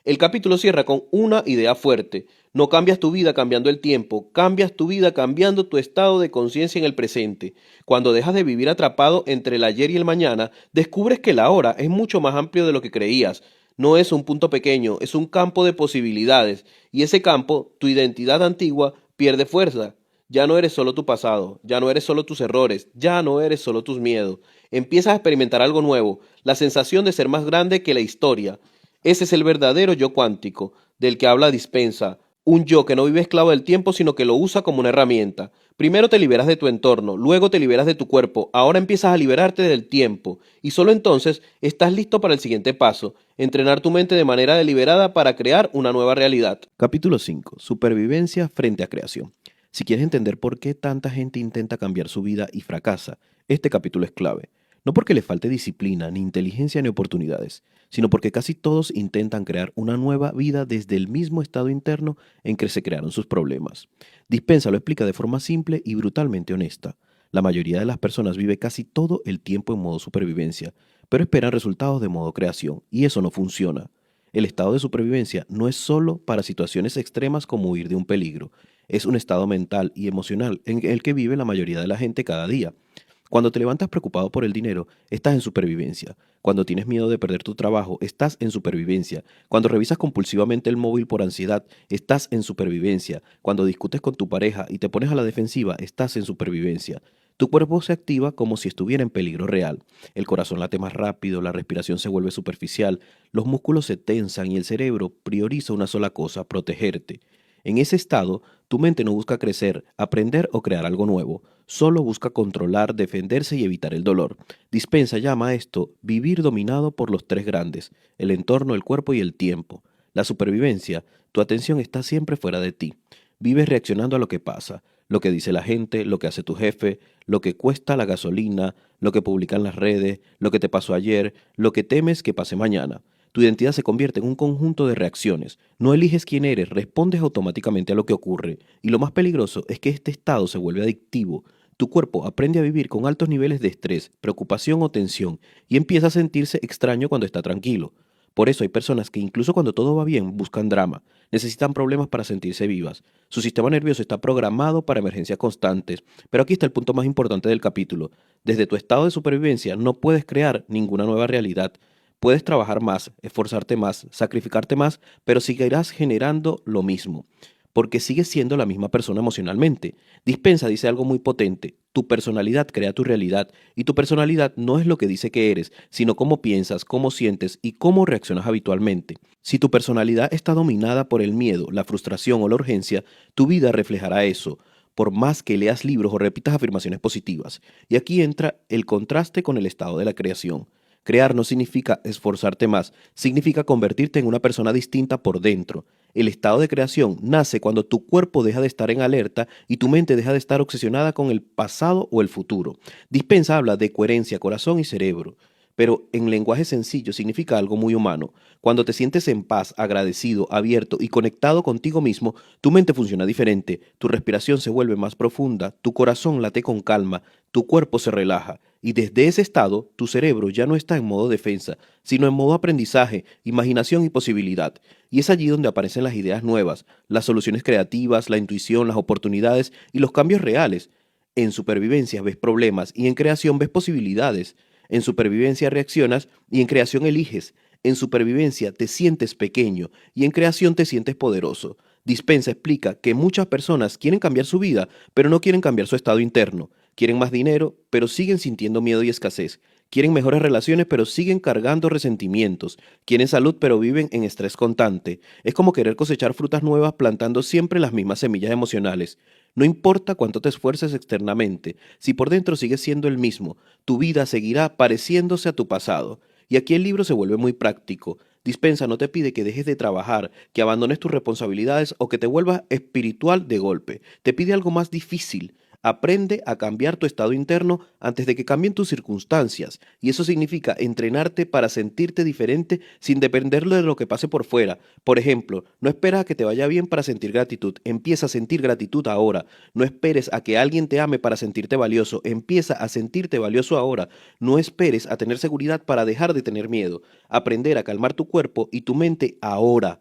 El capítulo cierra con una idea fuerte: no cambias tu vida cambiando el tiempo, cambias tu vida cambiando tu estado de conciencia en el presente. Cuando dejas de vivir atrapado entre el ayer y el mañana, descubres que el ahora es mucho más amplio de lo que creías. No es un punto pequeño, es un campo de posibilidades, y ese campo, tu identidad antigua, pierde fuerza. Ya no eres solo tu pasado, ya no eres solo tus errores, ya no eres solo tus miedos. Empiezas a experimentar algo nuevo, la sensación de ser más grande que la historia. Ese es el verdadero yo cuántico, del que habla Dispensa, un yo que no vive esclavo del tiempo, sino que lo usa como una herramienta. Primero te liberas de tu entorno, luego te liberas de tu cuerpo, ahora empiezas a liberarte del tiempo, y solo entonces estás listo para el siguiente paso: entrenar tu mente de manera deliberada para crear una nueva realidad. Capítulo 5. Supervivencia frente a creación. Si quieres entender por qué tanta gente intenta cambiar su vida y fracasa, este capítulo es clave. No porque le falte disciplina, ni inteligencia, ni oportunidades, sino porque casi todos intentan crear una nueva vida desde el mismo estado interno en que se crearon sus problemas. Dispensa lo explica de forma simple y brutalmente honesta. La mayoría de las personas vive casi todo el tiempo en modo supervivencia, pero esperan resultados de modo creación, y eso no funciona. El estado de supervivencia no es solo para situaciones extremas como huir de un peligro, es un estado mental y emocional en el que vive la mayoría de la gente cada día. Cuando te levantas preocupado por el dinero, estás en supervivencia. Cuando tienes miedo de perder tu trabajo, estás en supervivencia. Cuando revisas compulsivamente el móvil por ansiedad, estás en supervivencia. Cuando discutes con tu pareja y te pones a la defensiva, estás en supervivencia. Tu cuerpo se activa como si estuviera en peligro real. El corazón late más rápido, la respiración se vuelve superficial, los músculos se tensan y el cerebro prioriza una sola cosa: protegerte. En ese estado, tu mente no busca crecer, aprender o crear algo nuevo, solo busca controlar, defenderse y evitar el dolor. Dispensa llama a esto vivir dominado por los tres grandes: el entorno, el cuerpo y el tiempo. La supervivencia: tu atención está siempre fuera de ti. Vives reaccionando a lo que pasa, lo que dice la gente, lo que hace tu jefe, lo que cuesta la gasolina, lo que publican las redes, lo que te pasó ayer, lo que temes que pase mañana. Tu identidad se convierte en un conjunto de reacciones. No eliges quién eres, respondes automáticamente a lo que ocurre. Y lo más peligroso es que este estado se vuelve adictivo. Tu cuerpo aprende a vivir con altos niveles de estrés, preocupación o tensión, y empieza a sentirse extraño cuando está tranquilo. Por eso hay personas que incluso cuando todo va bien buscan drama, necesitan problemas para sentirse vivas. Su sistema nervioso está programado para emergencias constantes. Pero aquí está el punto más importante del capítulo: desde tu estado de supervivencia no puedes crear ninguna nueva realidad. Puedes trabajar más, esforzarte más, sacrificarte más, pero seguirás generando lo mismo, porque sigues siendo la misma persona emocionalmente. Dispensa dice algo muy potente: tu personalidad crea tu realidad, y tu personalidad no es lo que dice que eres, sino cómo piensas, cómo sientes y cómo reaccionas habitualmente. Si tu personalidad está dominada por el miedo, la frustración o la urgencia, tu vida reflejará eso, por más que leas libros o repitas afirmaciones positivas. Y aquí entra el contraste con el estado de la creación. Crear no significa esforzarte más, significa convertirte en una persona distinta por dentro. El estado de creación nace cuando tu cuerpo deja de estar en alerta y tu mente deja de estar obsesionada con el pasado o el futuro. Dispensa habla de coherencia, corazón y cerebro, pero en lenguaje sencillo significa algo muy humano. Cuando te sientes en paz, agradecido, abierto y conectado contigo mismo, tu mente funciona diferente, tu respiración se vuelve más profunda, tu corazón late con calma, tu cuerpo se relaja. Y desde ese estado, tu cerebro ya no está en modo defensa, sino en modo aprendizaje, imaginación y posibilidad. Y es allí donde aparecen las ideas nuevas, las soluciones creativas, la intuición, las oportunidades y los cambios reales. En supervivencia ves problemas y en creación ves posibilidades. En supervivencia reaccionas y en creación eliges. En supervivencia te sientes pequeño y en creación te sientes poderoso. Dispensa explica que muchas personas quieren cambiar su vida, pero no quieren cambiar su estado interno. Quieren más dinero, pero siguen sintiendo miedo y escasez. Quieren mejores relaciones, pero siguen cargando resentimientos. Quieren salud, pero viven en estrés constante. Es como querer cosechar frutas nuevas plantando siempre las mismas semillas emocionales. No importa cuánto te esfuerces externamente, si por dentro sigues siendo el mismo, tu vida seguirá pareciéndose a tu pasado. Y aquí el libro se vuelve muy práctico. Dispensa no te pide que dejes de trabajar, que abandones tus responsabilidades o que te vuelvas espiritual de golpe. Te pide algo más difícil. Aprende a cambiar tu estado interno antes de que cambien tus circunstancias. Y eso significa entrenarte para sentirte diferente sin depender de lo que pase por fuera. Por ejemplo, no esperas a que te vaya bien para sentir gratitud. Empieza a sentir gratitud ahora. No esperes a que alguien te ame para sentirte valioso. Empieza a sentirte valioso ahora. No esperes a tener seguridad para dejar de tener miedo. Aprender a calmar tu cuerpo y tu mente ahora.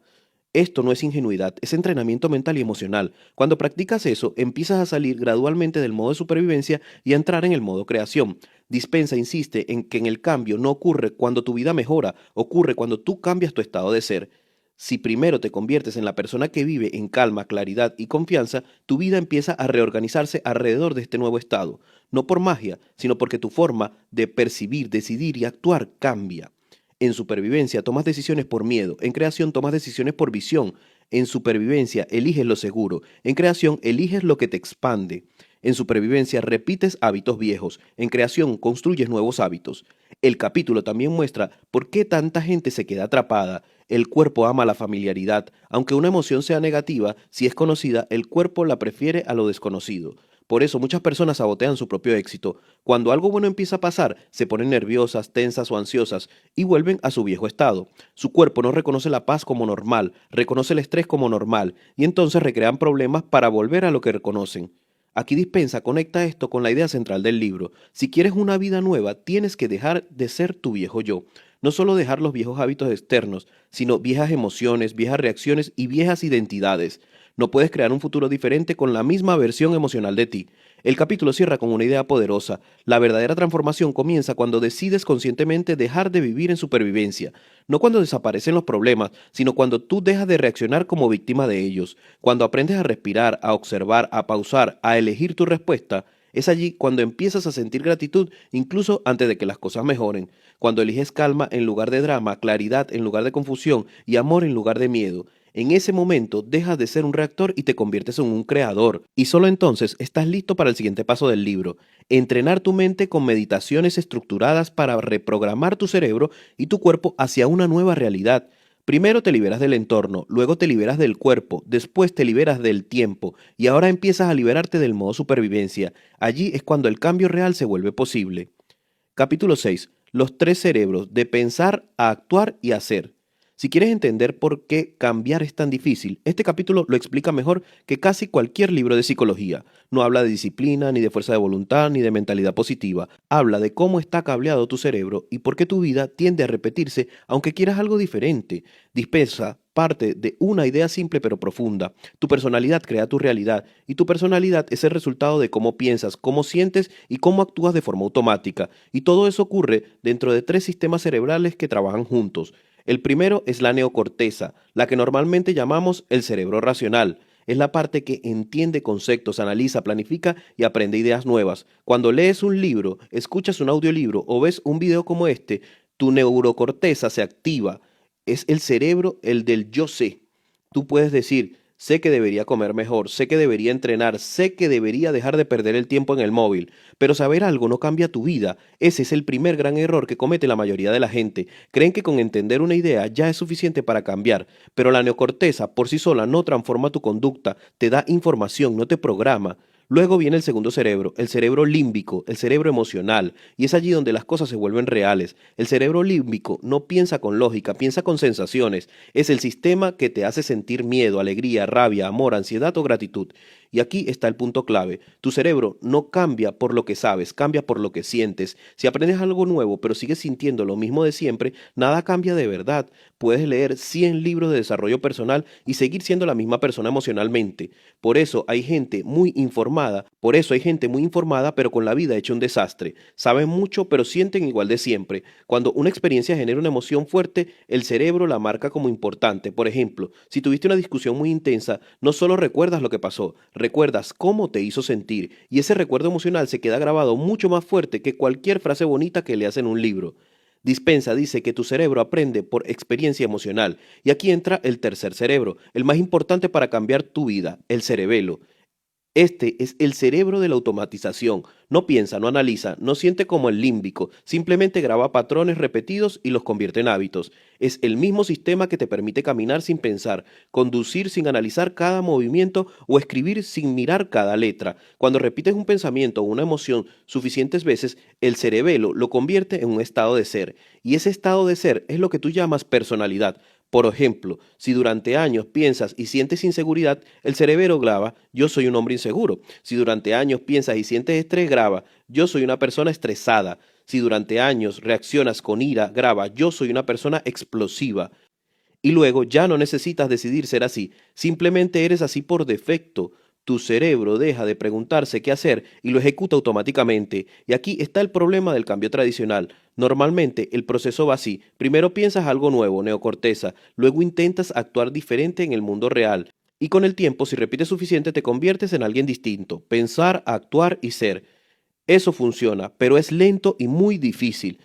Esto no es ingenuidad, es entrenamiento mental y emocional. Cuando practicas eso, empiezas a salir gradualmente del modo de supervivencia y a entrar en el modo creación. Dispensa insiste en que en el cambio no ocurre cuando tu vida mejora, ocurre cuando tú cambias tu estado de ser. Si primero te conviertes en la persona que vive en calma, claridad y confianza, tu vida empieza a reorganizarse alrededor de este nuevo estado. No por magia, sino porque tu forma de percibir, decidir y actuar cambia. En supervivencia tomas decisiones por miedo, en creación tomas decisiones por visión. En supervivencia eliges lo seguro, en creación eliges lo que te expande. En supervivencia repites hábitos viejos, en creación construyes nuevos hábitos. El capítulo también muestra por qué tanta gente se queda atrapada. El cuerpo ama la familiaridad, aunque una emoción sea negativa, si es conocida, el cuerpo la prefiere a lo desconocido. Por eso muchas personas sabotean su propio éxito. Cuando algo bueno empieza a pasar, se ponen nerviosas, tensas o ansiosas y vuelven a su viejo estado. Su cuerpo no reconoce la paz como normal, reconoce el estrés como normal y entonces recrean problemas para volver a lo que reconocen. Aquí Dispensa conecta esto con la idea central del libro. Si quieres una vida nueva, tienes que dejar de ser tu viejo yo. No solo dejar los viejos hábitos externos, sino viejas emociones, viejas reacciones y viejas identidades. No puedes crear un futuro diferente con la misma versión emocional de ti. El capítulo cierra con una idea poderosa. La verdadera transformación comienza cuando decides conscientemente dejar de vivir en supervivencia. No cuando desaparecen los problemas, sino cuando tú dejas de reaccionar como víctima de ellos. Cuando aprendes a respirar, a observar, a pausar, a elegir tu respuesta, es allí cuando empiezas a sentir gratitud incluso antes de que las cosas mejoren. Cuando eliges calma en lugar de drama, claridad en lugar de confusión y amor en lugar de miedo. En ese momento dejas de ser un reactor y te conviertes en un creador. Y solo entonces estás listo para el siguiente paso del libro. Entrenar tu mente con meditaciones estructuradas para reprogramar tu cerebro y tu cuerpo hacia una nueva realidad. Primero te liberas del entorno, luego te liberas del cuerpo, después te liberas del tiempo y ahora empiezas a liberarte del modo supervivencia. Allí es cuando el cambio real se vuelve posible. Capítulo 6. Los tres cerebros, de pensar a actuar y hacer. Si quieres entender por qué cambiar es tan difícil, este capítulo lo explica mejor que casi cualquier libro de psicología. No habla de disciplina, ni de fuerza de voluntad, ni de mentalidad positiva. Habla de cómo está cableado tu cerebro y por qué tu vida tiende a repetirse aunque quieras algo diferente. Dispensa parte de una idea simple pero profunda. Tu personalidad crea tu realidad y tu personalidad es el resultado de cómo piensas, cómo sientes y cómo actúas de forma automática. Y todo eso ocurre dentro de tres sistemas cerebrales que trabajan juntos. El primero es la neocorteza, la que normalmente llamamos el cerebro racional. Es la parte que entiende conceptos, analiza, planifica y aprende ideas nuevas. Cuando lees un libro, escuchas un audiolibro o ves un video como este, tu neurocorteza se activa. Es el cerebro el del yo sé. Tú puedes decir, sé que debería comer mejor, sé que debería entrenar, sé que debería dejar de perder el tiempo en el móvil, pero saber algo no cambia tu vida. Ese es el primer gran error que comete la mayoría de la gente. Creen que con entender una idea ya es suficiente para cambiar, pero la neocorteza por sí sola no transforma tu conducta, te da información, no te programa. Luego viene el cerebro límbico, el cerebro emocional, y es allí donde las cosas se vuelven reales. El cerebro límbico no piensa con lógica, piensa con sensaciones. Es el sistema que te hace sentir miedo, alegría, rabia, amor, ansiedad o gratitud. Y aquí está el punto clave. Tu cerebro no cambia por lo que sabes, cambia por lo que sientes. Si aprendes algo nuevo pero sigues sintiendo lo mismo de siempre, nada cambia de verdad. Puedes leer 100 libros de desarrollo personal y seguir siendo la misma persona emocionalmente. Por eso hay gente muy informada, pero con la vida hecha un desastre. Saben mucho, pero sienten igual de siempre. Cuando una experiencia genera una emoción fuerte, el cerebro la marca como importante. Por ejemplo, si tuviste una discusión muy intensa, no solo recuerdas lo que pasó, recuerdas cómo te hizo sentir, y ese recuerdo emocional se queda grabado mucho más fuerte que cualquier frase bonita que leas en un libro. Dispensa dice que tu cerebro aprende por experiencia emocional, y aquí entra el tercer cerebro, el más importante para cambiar tu vida, el cerebelo. Este es el cerebro de la automatización. No piensa, no analiza, no siente como el límbico, simplemente graba patrones repetidos y los convierte en hábitos. Es el mismo sistema que te permite caminar sin pensar, conducir sin analizar cada movimiento o escribir sin mirar cada letra. Cuando repites un pensamiento o una emoción suficientes veces, el cerebelo lo convierte en un estado de ser. Y ese estado de ser es lo que tú llamas personalidad. Por ejemplo, si durante años piensas y sientes inseguridad, el cerebro graba, yo soy un hombre inseguro. Si durante años piensas y sientes estrés, graba, yo soy una persona estresada. Si durante años reaccionas con ira, graba, yo soy una persona explosiva. Y luego ya no necesitas decidir ser así, simplemente eres así por defecto. Tu cerebro deja de preguntarse qué hacer y lo ejecuta automáticamente. Y aquí está el problema del cambio tradicional. Normalmente el proceso va así. Primero piensas algo nuevo, neocorteza, luego intentas actuar diferente en el mundo real. Y con el tiempo, si repites suficiente, te conviertes en alguien distinto. Pensar, actuar y ser. Eso funciona, pero es lento y muy difícil,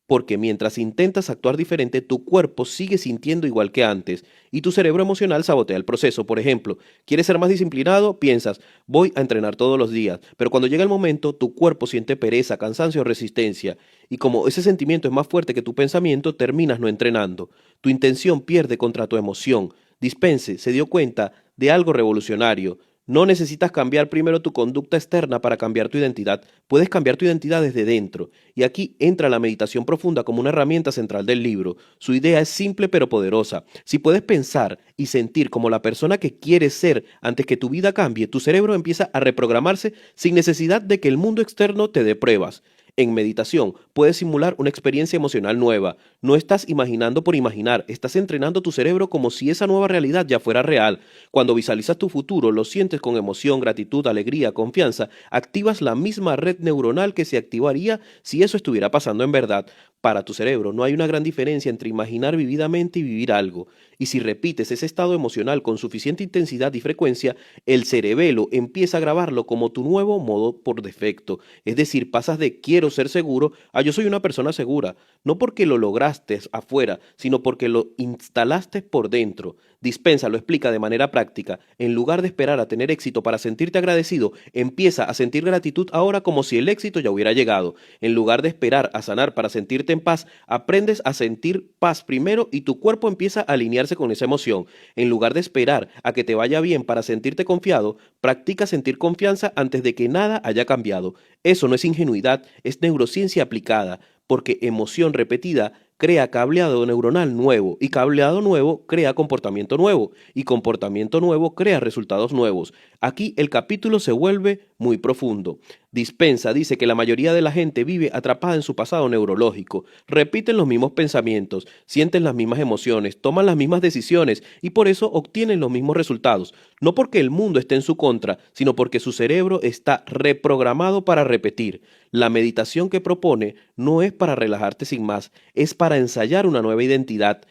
porque mientras intentas actuar diferente, tu cuerpo sigue sintiendo igual que antes y tu cerebro emocional sabotea el proceso. Por ejemplo, quieres ser más disciplinado, piensas, voy a entrenar todos los días, pero cuando llega el momento, tu cuerpo siente pereza, cansancio o resistencia, y como ese sentimiento es más fuerte que tu pensamiento, terminas no entrenando. Tu intención pierde contra tu emoción. Dispense se dio cuenta de algo revolucionario. No necesitas cambiar primero tu conducta externa para cambiar tu identidad. Puedes cambiar tu identidad desde dentro. Y aquí entra la meditación profunda como una herramienta central del libro. Su idea es simple pero poderosa. Si puedes pensar y sentir como la persona que quieres ser antes que tu vida cambie, tu cerebro empieza a reprogramarse sin necesidad de que el mundo externo te dé pruebas. En meditación puedes simular una experiencia emocional nueva. No estás imaginando por imaginar, estás entrenando tu cerebro como si esa nueva realidad ya fuera real. Cuando visualizas tu futuro, lo sientes con emoción, gratitud, alegría, confianza, activas la misma red neuronal que se activaría si eso estuviera pasando en verdad. Para tu cerebro no hay una gran diferencia entre imaginar vividamente y vivir algo. Y si repites ese estado emocional con suficiente intensidad y frecuencia, el cerebelo empieza a grabarlo como tu nuevo modo por defecto. Es decir, pasas de quiero ser seguro a yo soy una persona segura. No porque lo lograste afuera, sino porque lo instalaste por dentro. Dispensa lo explica de manera práctica. En lugar de esperar a tener éxito para sentirte agradecido, empieza a sentir gratitud ahora como si el éxito ya hubiera llegado. En lugar de esperar a sanar para sentirte en paz, aprendes a sentir paz primero y tu cuerpo empieza a alinearse con esa emoción. En lugar de esperar a que te vaya bien para sentirte confiado, practica sentir confianza antes de que nada haya cambiado. Eso no es ingenuidad, es neurociencia aplicada, porque emoción repetida crea cableado neuronal nuevo y cableado nuevo crea comportamiento nuevo y comportamiento nuevo crea resultados nuevos. Aquí el capítulo se vuelve muy profundo. Dispensa dice que la mayoría de la gente vive atrapada en su pasado neurológico, repiten los mismos pensamientos, sienten las mismas emociones, toman las mismas decisiones y por eso obtienen los mismos resultados, no porque el mundo esté en su contra, sino porque su cerebro está reprogramado para repetir. La meditación que propone no es para relajarte sin más, es para ensayar una nueva identidad.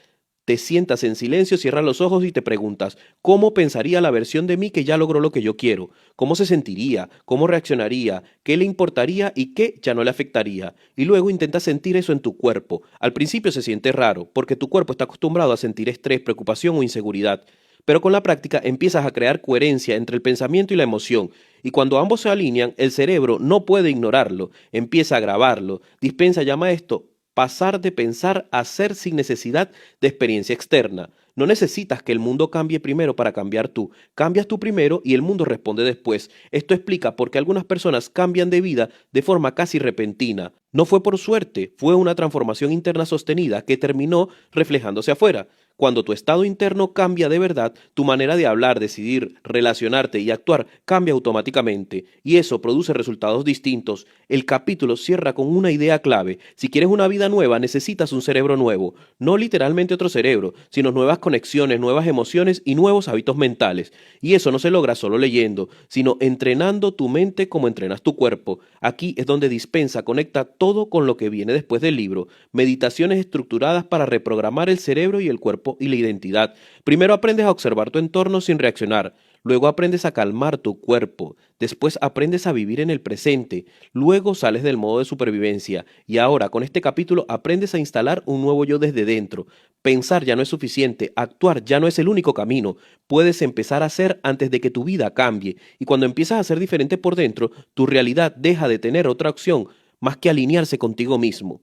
Te sientas en silencio, cierras los ojos y te preguntas, ¿cómo pensaría la versión de mí que ya logró lo que yo quiero? ¿Cómo se sentiría? ¿Cómo reaccionaría? ¿Qué le importaría y qué ya no le afectaría? Y luego intentas sentir eso en tu cuerpo. Al principio se siente raro, porque tu cuerpo está acostumbrado a sentir estrés, preocupación o inseguridad. pero con la práctica empiezas a crear coherencia entre el pensamiento y la emoción, y cuando ambos se alinean, el cerebro no puede ignorarlo, empieza a grabarlo. Dispensa llama esto pasar de pensar a hacer sin necesidad de experiencia externa. No necesitas que el mundo cambie primero para cambiar tú. Cambias tú primero y el mundo responde después. Esto explica por qué algunas personas cambian de vida de forma casi repentina. No fue por suerte, fue una transformación interna sostenida que terminó reflejándose afuera. Cuando tu estado interno cambia de verdad, tu manera de hablar, decidir, relacionarte y actuar cambia automáticamente, y eso produce resultados distintos. El capítulo cierra con una idea clave. Si quieres una vida nueva, necesitas un cerebro nuevo. No literalmente otro cerebro, sino nuevas conexiones, nuevas emociones y nuevos hábitos mentales. Y eso no se logra solo leyendo, sino entrenando tu mente como entrenas tu cuerpo. Aquí es donde Dispensa conecta todo con lo que viene después del libro. Meditaciones estructuradas para reprogramar el cerebro y el cuerpo y la identidad. Primero aprendes a observar tu entorno sin reaccionar. Luego aprendes a calmar tu cuerpo. Después aprendes a vivir en el presente. Luego sales del modo de supervivencia. Y ahora, con este capítulo, aprendes a instalar un nuevo yo desde dentro. Pensar ya no es suficiente. Actuar ya no es el único camino. Puedes empezar a hacer antes de que tu vida cambie. Y cuando empiezas a ser diferente por dentro, tu realidad deja de tener otra opción más que alinearse contigo mismo.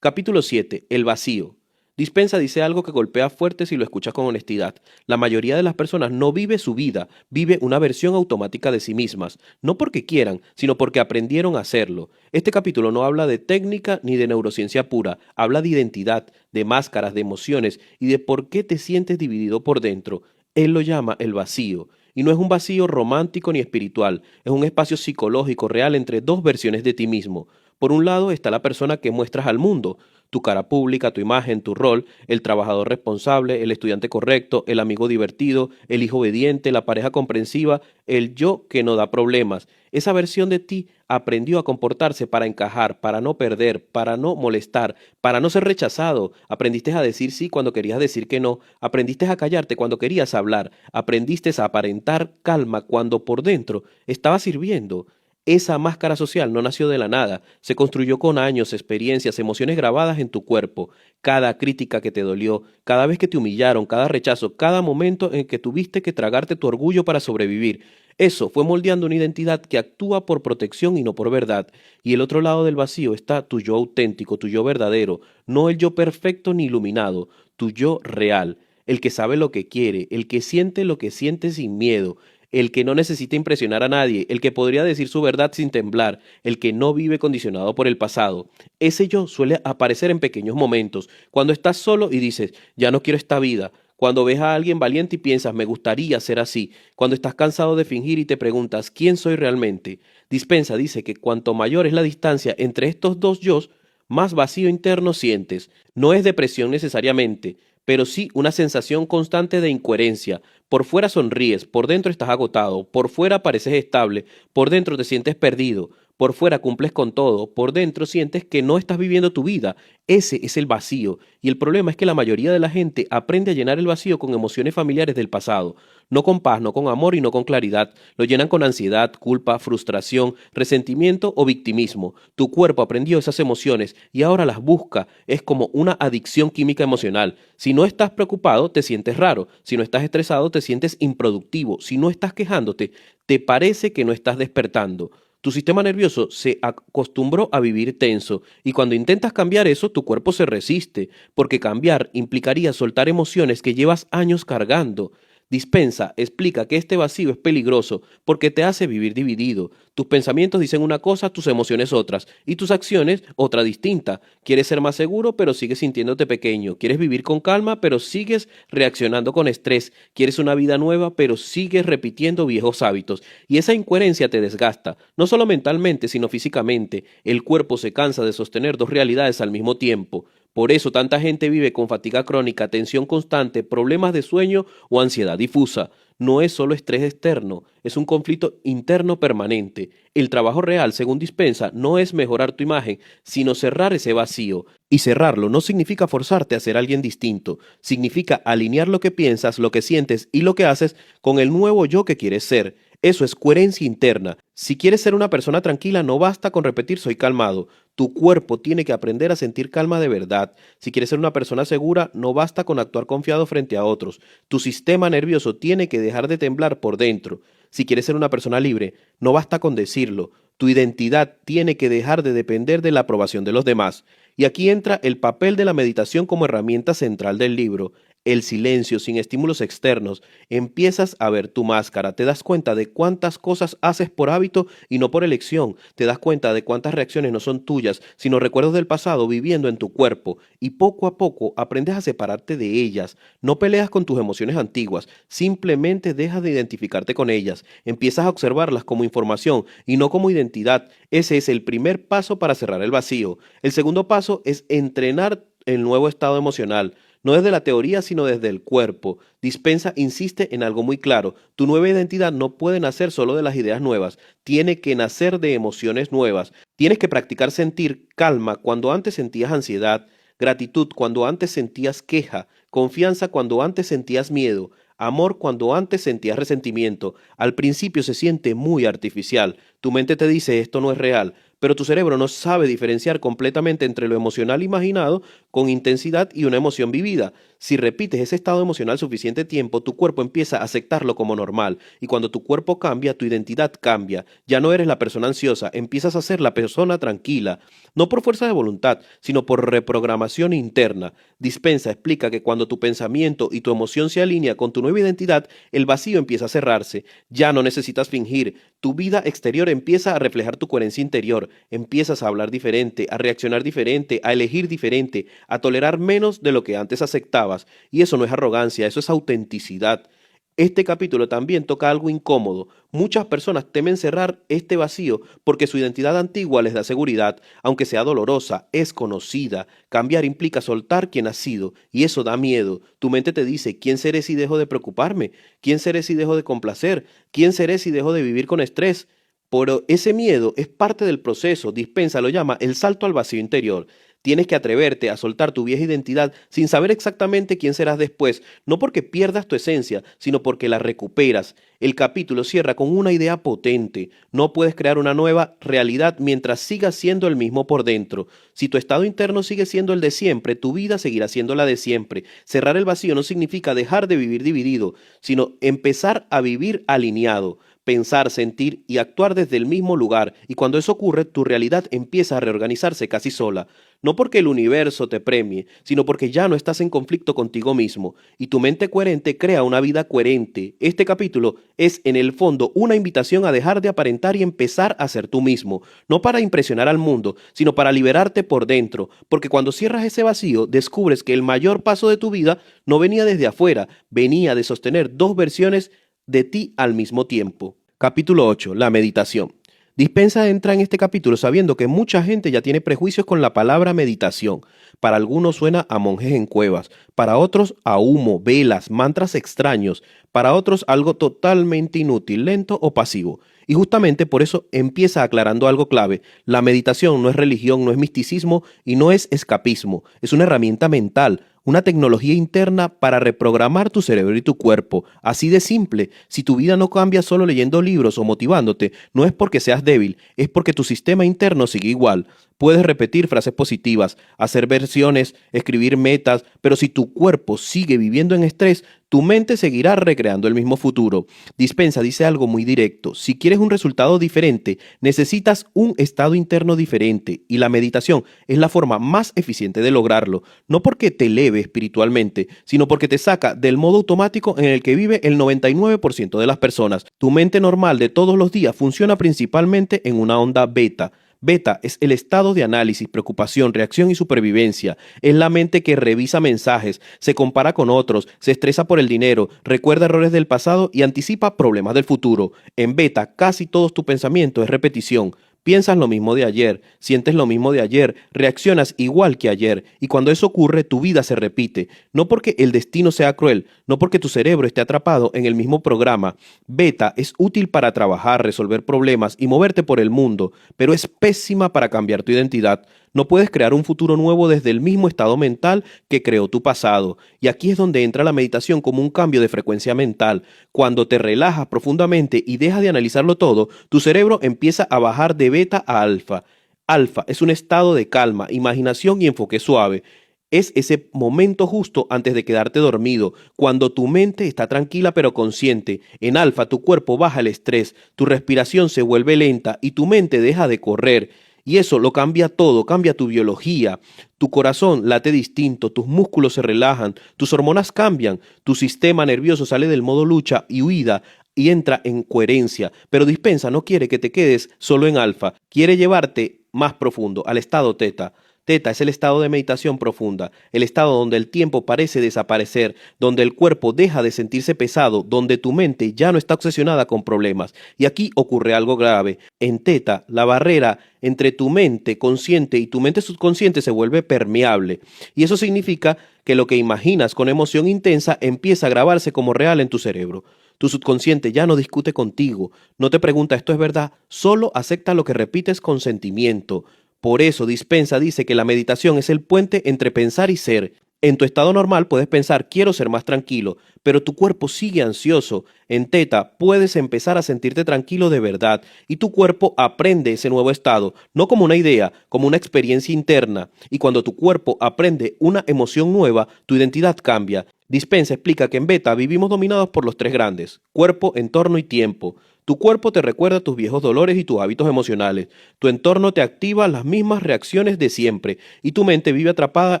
Capítulo 7. El vacío. Dispensa dice algo que golpea fuerte si lo escuchas con honestidad. La mayoría de las personas no vive su vida, vive una versión automática de sí mismas, no porque quieran, sino porque aprendieron a hacerlo. Este capítulo no habla de técnica ni de neurociencia pura, habla de identidad, de máscaras, de emociones y de por qué te sientes dividido por dentro. Él lo llama el vacío. Y no es un vacío romántico ni espiritual, es un espacio psicológico real entre dos versiones de ti mismo. Por un lado está la persona que muestras al mundo, tu cara pública, tu imagen, tu rol, el trabajador responsable, el estudiante correcto, el amigo divertido, el hijo obediente, la pareja comprensiva, el yo que no da problemas. Esa versión de ti aprendió a comportarse para encajar, para no perder, para no molestar, para no ser rechazado. Aprendiste a decir sí cuando querías decir que no. Aprendiste a callarte cuando querías hablar. Aprendiste a aparentar calma cuando por dentro estaba sirviendo. Esa máscara social no nació de la nada, se construyó con años, experiencias, emociones grabadas en tu cuerpo. Cada crítica que te dolió, cada vez que te humillaron, cada rechazo, cada momento en que tuviste que tragarte tu orgullo para sobrevivir. Eso fue moldeando una identidad que actúa por protección y no por verdad. Y el otro lado del vacío está tu yo auténtico, tu yo verdadero, no el yo perfecto ni iluminado, tu yo real, el que sabe lo que quiere, el que siente lo que siente sin miedo, el que no necesita impresionar a nadie, el que podría decir su verdad sin temblar, el que no vive condicionado por el pasado. Ese yo suele aparecer en pequeños momentos, cuando estás solo y dices, ya no quiero esta vida, cuando ves a alguien valiente y piensas, me gustaría ser así, cuando estás cansado de fingir y te preguntas, ¿quién soy realmente? Dispensa dice que cuanto mayor es la distancia entre estos dos yos, más vacío interno sientes. No es depresión necesariamente, pero sí una sensación constante de incoherencia. Por fuera sonríes, por dentro estás agotado, por fuera pareces estable, por dentro te sientes perdido, por fuera cumples con todo, por dentro sientes que no estás viviendo tu vida. Ese es el vacío, y el problema es que la mayoría de la gente aprende a llenar el vacío con emociones familiares del pasado, no con paz, no con amor y no con claridad. Lo llenan con ansiedad, culpa, frustración, resentimiento o victimismo. Tu cuerpo aprendió esas emociones y ahora las busca. Es como una adicción química emocional. Si no estás preocupado, te sientes raro. Si no estás estresado, te sientes improductivo. Si no estás quejándote, te parece que no estás despertando. Tu sistema nervioso se acostumbró a vivir tenso y cuando intentas cambiar eso, tu cuerpo se resiste, porque cambiar implicaría soltar emociones que llevas años cargando. Dispensa explica que este vacío es peligroso porque te hace vivir dividido. Tus pensamientos dicen una cosa, tus emociones otras, y tus acciones otra distinta. Quieres ser más seguro, pero sigues sintiéndote pequeño. Quieres vivir con calma, pero sigues reaccionando con estrés. Quieres una vida nueva, pero sigues repitiendo viejos hábitos. Y esa incoherencia te desgasta, no solo mentalmente, sino físicamente. El cuerpo se cansa de sostener dos realidades al mismo tiempo. Por eso tanta gente vive con fatiga crónica, tensión constante, problemas de sueño o ansiedad difusa. No es solo estrés externo, es un conflicto interno permanente. El trabajo real, según Dispensa, no es mejorar tu imagen, sino cerrar ese vacío. Y cerrarlo no significa forzarte a ser alguien distinto, significa alinear lo que piensas, lo que sientes y lo que haces con el nuevo yo que quieres ser. Eso es coherencia interna. Si quieres ser una persona tranquila, no basta con repetir soy calmado. Tu cuerpo tiene que aprender a sentir calma de verdad. Si quieres ser una persona segura, no basta con actuar confiado frente a otros. Tu sistema nervioso tiene que dejar de temblar por dentro. Si quieres ser una persona libre, no basta con decirlo. Tu identidad tiene que dejar de depender de la aprobación de los demás. Y aquí entra el papel de la meditación como herramienta central del libro. El silencio, sin estímulos externos. Empiezas a ver tu máscara, te das cuenta de cuántas cosas haces por hábito y no por elección, te das cuenta de cuántas reacciones no son tuyas, sino recuerdos del pasado viviendo en tu cuerpo, y poco a poco aprendes a separarte de ellas. No peleas con tus emociones antiguas, simplemente dejas de identificarte con ellas, empiezas a observarlas como información y no como identidad. Ese es el primer paso para cerrar el vacío. El segundo paso es entrenar el nuevo estado emocional. No desde la teoría, sino desde el cuerpo. Dispensa insiste en algo muy claro. Tu nueva identidad no puede nacer solo de las ideas nuevas. Tiene que nacer de emociones nuevas. Tienes que practicar sentir calma cuando antes sentías ansiedad, gratitud cuando antes sentías queja, confianza cuando antes sentías miedo, amor cuando antes sentías resentimiento. Al principio se siente muy artificial. Tu mente te dice esto no es real, pero tu cerebro no sabe diferenciar completamente entre lo emocional imaginado con intensidad y una emoción vivida. Si repites ese estado emocional suficiente tiempo, tu cuerpo empieza a aceptarlo como normal, y cuando tu cuerpo cambia, tu identidad cambia. Ya no eres la persona ansiosa, empiezas a ser la persona tranquila, no por fuerza de voluntad, sino por reprogramación interna. Dispensa explica que cuando tu pensamiento y tu emoción se alinean con tu nueva identidad, el vacío empieza a cerrarse. Ya no necesitas fingir, tu vida exterior empieza a reflejar tu coherencia interior. Empiezas a hablar diferente, a reaccionar diferente, a elegir diferente, a tolerar menos de lo que antes aceptabas. Y eso no es arrogancia, eso es autenticidad. Este capítulo también toca algo incómodo. Muchas personas temen cerrar este vacío porque su identidad antigua les da seguridad, aunque sea dolorosa, es conocida. Cambiar implica soltar quien has sido, y eso da miedo. Tu mente te dice, ¿quién seré si dejo de preocuparme? ¿Quién seré si dejo de complacer? ¿Quién seré si dejo de vivir con estrés? Pero ese miedo es parte del proceso. Dispensa lo llama el salto al vacío interior. Tienes que atreverte a soltar tu vieja identidad sin saber exactamente quién serás después, no porque pierdas tu esencia, sino porque la recuperas. El capítulo cierra con una idea potente. No puedes crear una nueva realidad mientras sigas siendo el mismo por dentro. Si tu estado interno sigue siendo el de siempre, tu vida seguirá siendo la de siempre. Cerrar el vacío no significa dejar de vivir dividido, sino empezar a vivir alineado. Pensar, sentir y actuar desde el mismo lugar, y cuando eso ocurre, tu realidad empieza a reorganizarse casi sola. No porque el universo te premie, sino porque ya no estás en conflicto contigo mismo, y tu mente coherente crea una vida coherente. Este capítulo es, en el fondo, una invitación a dejar de aparentar y empezar a ser tú mismo, no para impresionar al mundo, sino para liberarte por dentro, porque cuando cierras ese vacío, descubres que el mayor paso de tu vida no venía desde afuera, venía de sostener dos versiones de ti al mismo tiempo. Capítulo 8. La meditación. Dispensa entra en este capítulo sabiendo que mucha gente ya tiene prejuicios con la palabra meditación. Para algunos suena a monjes en cuevas, para otros a humo, velas, mantras extraños, para otros algo totalmente inútil, lento o pasivo. Y justamente por eso empieza aclarando algo clave. La meditación no es religión, no es misticismo y no es escapismo. Es una herramienta mental, una tecnología interna para reprogramar tu cerebro y tu cuerpo. Así de simple. Si tu vida no cambia solo leyendo libros o motivándote, no es porque seas débil, es porque tu sistema interno sigue igual. Puedes repetir frases positivas, hacer versiones, escribir metas, pero si tu cuerpo sigue viviendo en estrés, tu mente seguirá recreando el mismo futuro. Dispensa dice algo muy directo. Si quieres un resultado diferente, necesitas un estado interno diferente, y la meditación es la forma más eficiente de lograrlo. No porque te eleve espiritualmente, sino porque te saca del modo automático en el que vive el 99% de las personas. Tu mente normal de todos los días funciona principalmente en una onda beta. Beta es el estado de análisis, preocupación, reacción y supervivencia. Es la mente que revisa mensajes, se compara con otros, se estresa por el dinero, recuerda errores del pasado y anticipa problemas del futuro. En beta, casi todo tu pensamiento es repetición. Piensas lo mismo de ayer, sientes lo mismo de ayer, reaccionas igual que ayer, y cuando eso ocurre, tu vida se repite. No porque el destino sea cruel, no porque tu cerebro esté atrapado en el mismo programa. Beta es útil para trabajar, resolver problemas y moverte por el mundo, pero es pésima para cambiar tu identidad. No puedes crear un futuro nuevo desde el mismo estado mental que creó tu pasado. Y aquí es donde entra la meditación como un cambio de frecuencia mental. Cuando te relajas profundamente y dejas de analizarlo todo, tu cerebro empieza a bajar de beta a alfa. Alfa es un estado de calma, imaginación y enfoque suave. Es ese momento justo antes de quedarte dormido, cuando tu mente está tranquila pero consciente. En alfa tu cuerpo baja el estrés, tu respiración se vuelve lenta y tu mente deja de correr. Y eso lo cambia todo, cambia tu biología. Tu corazón late distinto, tus músculos se relajan, tus hormonas cambian, tu sistema nervioso sale del modo lucha y huida y entra en coherencia. Pero Dispensa no quiere que te quedes solo en alfa, quiere llevarte más profundo, al estado teta. Teta es el estado de meditación profunda, el estado donde el tiempo parece desaparecer, donde el cuerpo deja de sentirse pesado, donde tu mente ya no está obsesionada con problemas. Y aquí ocurre algo grave. En Teta, la barrera entre tu mente consciente y tu mente subconsciente se vuelve permeable. Y eso significa que lo que imaginas con emoción intensa empieza a grabarse como real en tu cerebro. Tu subconsciente ya no discute contigo, no te pregunta esto es verdad, solo acepta lo que repites con sentimiento. Por eso Dispensa dice que la meditación es el puente entre pensar y ser. En tu estado normal puedes pensar quiero ser más tranquilo, pero tu cuerpo sigue ansioso. En Teta puedes empezar a sentirte tranquilo de verdad y tu cuerpo aprende ese nuevo estado, no como una idea, como una experiencia interna. Y cuando tu cuerpo aprende una emoción nueva, tu identidad cambia. Dispensa explica que en Beta vivimos dominados por los tres grandes, cuerpo, entorno y tiempo. Tu cuerpo te recuerda tus viejos dolores y tus hábitos emocionales. Tu entorno te activa las mismas reacciones de siempre y tu mente vive atrapada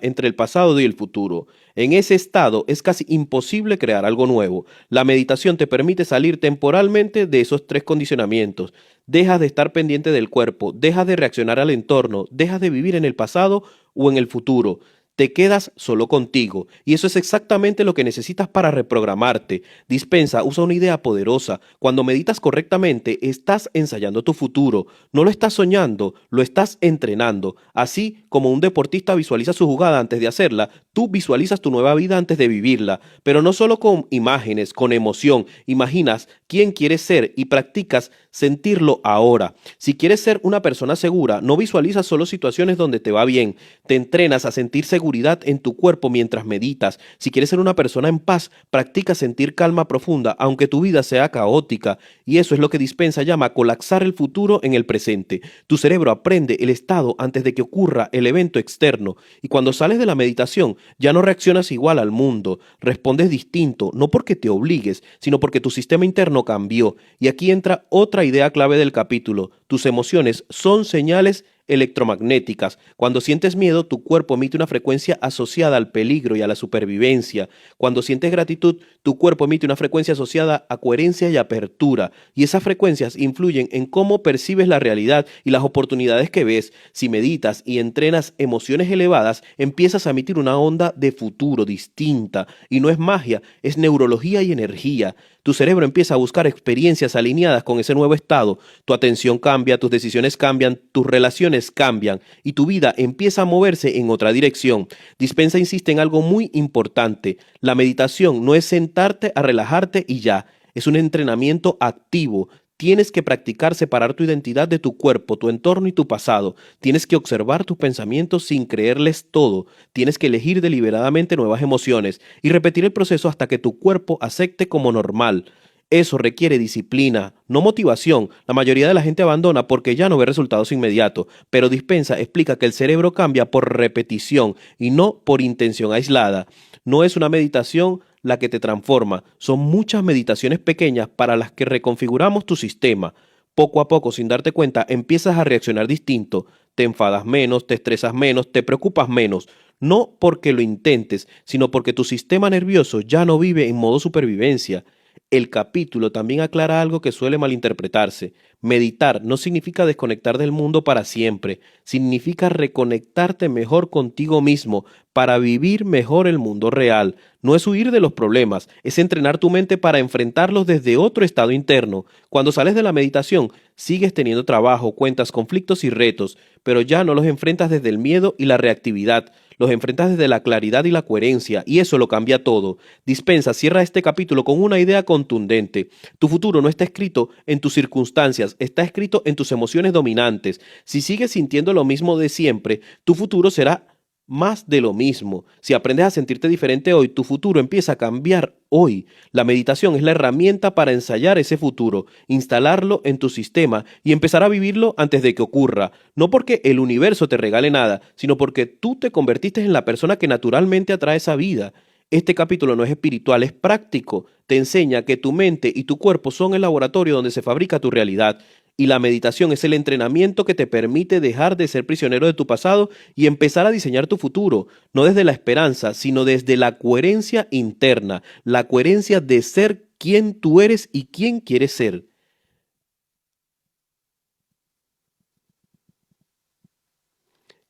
entre el pasado y el futuro. En ese estado es casi imposible crear algo nuevo. La meditación te permite salir temporalmente de esos tres condicionamientos. Dejas de estar pendiente del cuerpo, dejas de reaccionar al entorno, dejas de vivir en el pasado o en el futuro. Te quedas solo contigo, y eso es exactamente lo que necesitas para reprogramarte. Dispensa usa una idea poderosa. Cuando meditas correctamente, estás ensayando tu futuro. No lo estás soñando, lo estás entrenando. Así como un deportista visualiza su jugada antes de hacerla, tú visualizas tu nueva vida antes de vivirla. Pero no solo con imágenes, con emoción. Imaginas quién quieres ser y practicas sentirlo ahora. Si quieres ser una persona segura, no visualizas solo situaciones donde te va bien. Te entrenas a sentir seguridad en tu cuerpo mientras meditas. Si quieres ser una persona en paz, practica sentir calma profunda, aunque tu vida sea caótica. Y eso es lo que Dispensa llama colapsar el futuro en el presente. Tu cerebro aprende el estado antes de que ocurra el evento externo. Y cuando sales de la meditación, ya no reaccionas igual al mundo. Respondes distinto, no porque te obligues, sino porque tu sistema interno cambió. Y aquí entra otra idea clave del capítulo. Tus emociones son señales electromagnéticas. Cuando sientes miedo, tu cuerpo emite una frecuencia asociada al peligro y a la supervivencia. Cuando sientes gratitud, tu cuerpo emite una frecuencia asociada a coherencia y apertura. Y esas frecuencias influyen en cómo percibes la realidad y las oportunidades que ves. Si meditas y entrenas emociones elevadas, empiezas a emitir una onda de futuro distinta. Y no es magia, es neurología y energía. Tu cerebro empieza a buscar experiencias alineadas con ese nuevo estado. Tu atención cambia, tus decisiones cambian, tus relaciones cambian y tu vida empieza a moverse en otra dirección. Dispensa insiste en algo muy importante. La meditación no es sentarte a relajarte y ya. Es un entrenamiento activo. Tienes que practicar separar tu identidad de tu cuerpo, tu entorno y tu pasado. Tienes que observar tus pensamientos sin creerles todo. Tienes que elegir deliberadamente nuevas emociones y repetir el proceso hasta que tu cuerpo acepte como normal. Eso requiere disciplina, no motivación. La mayoría de la gente abandona porque ya no ve resultados inmediatos, pero Dispensa explica que el cerebro cambia por repetición y no por intención aislada. No es una meditación la que te transforma, son muchas meditaciones pequeñas para las que reconfiguramos tu sistema. Poco a poco, sin darte cuenta, empiezas a reaccionar distinto. Te enfadas menos, te estresas menos, te preocupas menos. No porque lo intentes, sino porque tu sistema nervioso ya no vive en modo supervivencia. El capítulo también aclara algo que suele malinterpretarse. Meditar no significa desconectar del mundo para siempre, significa reconectarte mejor contigo mismo para vivir mejor el mundo real. No es huir de los problemas, es entrenar tu mente para enfrentarlos desde otro estado interno. Cuando sales de la meditación, sigues teniendo trabajo, cuentas, conflictos y retos, pero ya no los enfrentas desde el miedo y la reactividad. Los enfrentas desde la claridad y la coherencia, y eso lo cambia todo. Dispensa cierra este capítulo con una idea contundente. Tu futuro no está escrito en tus circunstancias, está escrito en tus emociones dominantes. Si sigues sintiendo lo mismo de siempre, tu futuro será Más de lo mismo. Si aprendes a sentirte diferente hoy, tu futuro empieza a cambiar hoy. La meditación es la herramienta para ensayar ese futuro, instalarlo en tu sistema y empezar a vivirlo antes de que ocurra. No porque el universo te regale nada, sino porque tú te convertiste en la persona que naturalmente atrae esa vida. Este capítulo no es espiritual, es práctico. Te enseña que tu mente y tu cuerpo son el laboratorio donde se fabrica tu realidad. Y la meditación es el entrenamiento que te permite dejar de ser prisionero de tu pasado y empezar a diseñar tu futuro, no desde la esperanza, sino desde la coherencia interna, la coherencia de ser quien tú eres y quién quieres ser.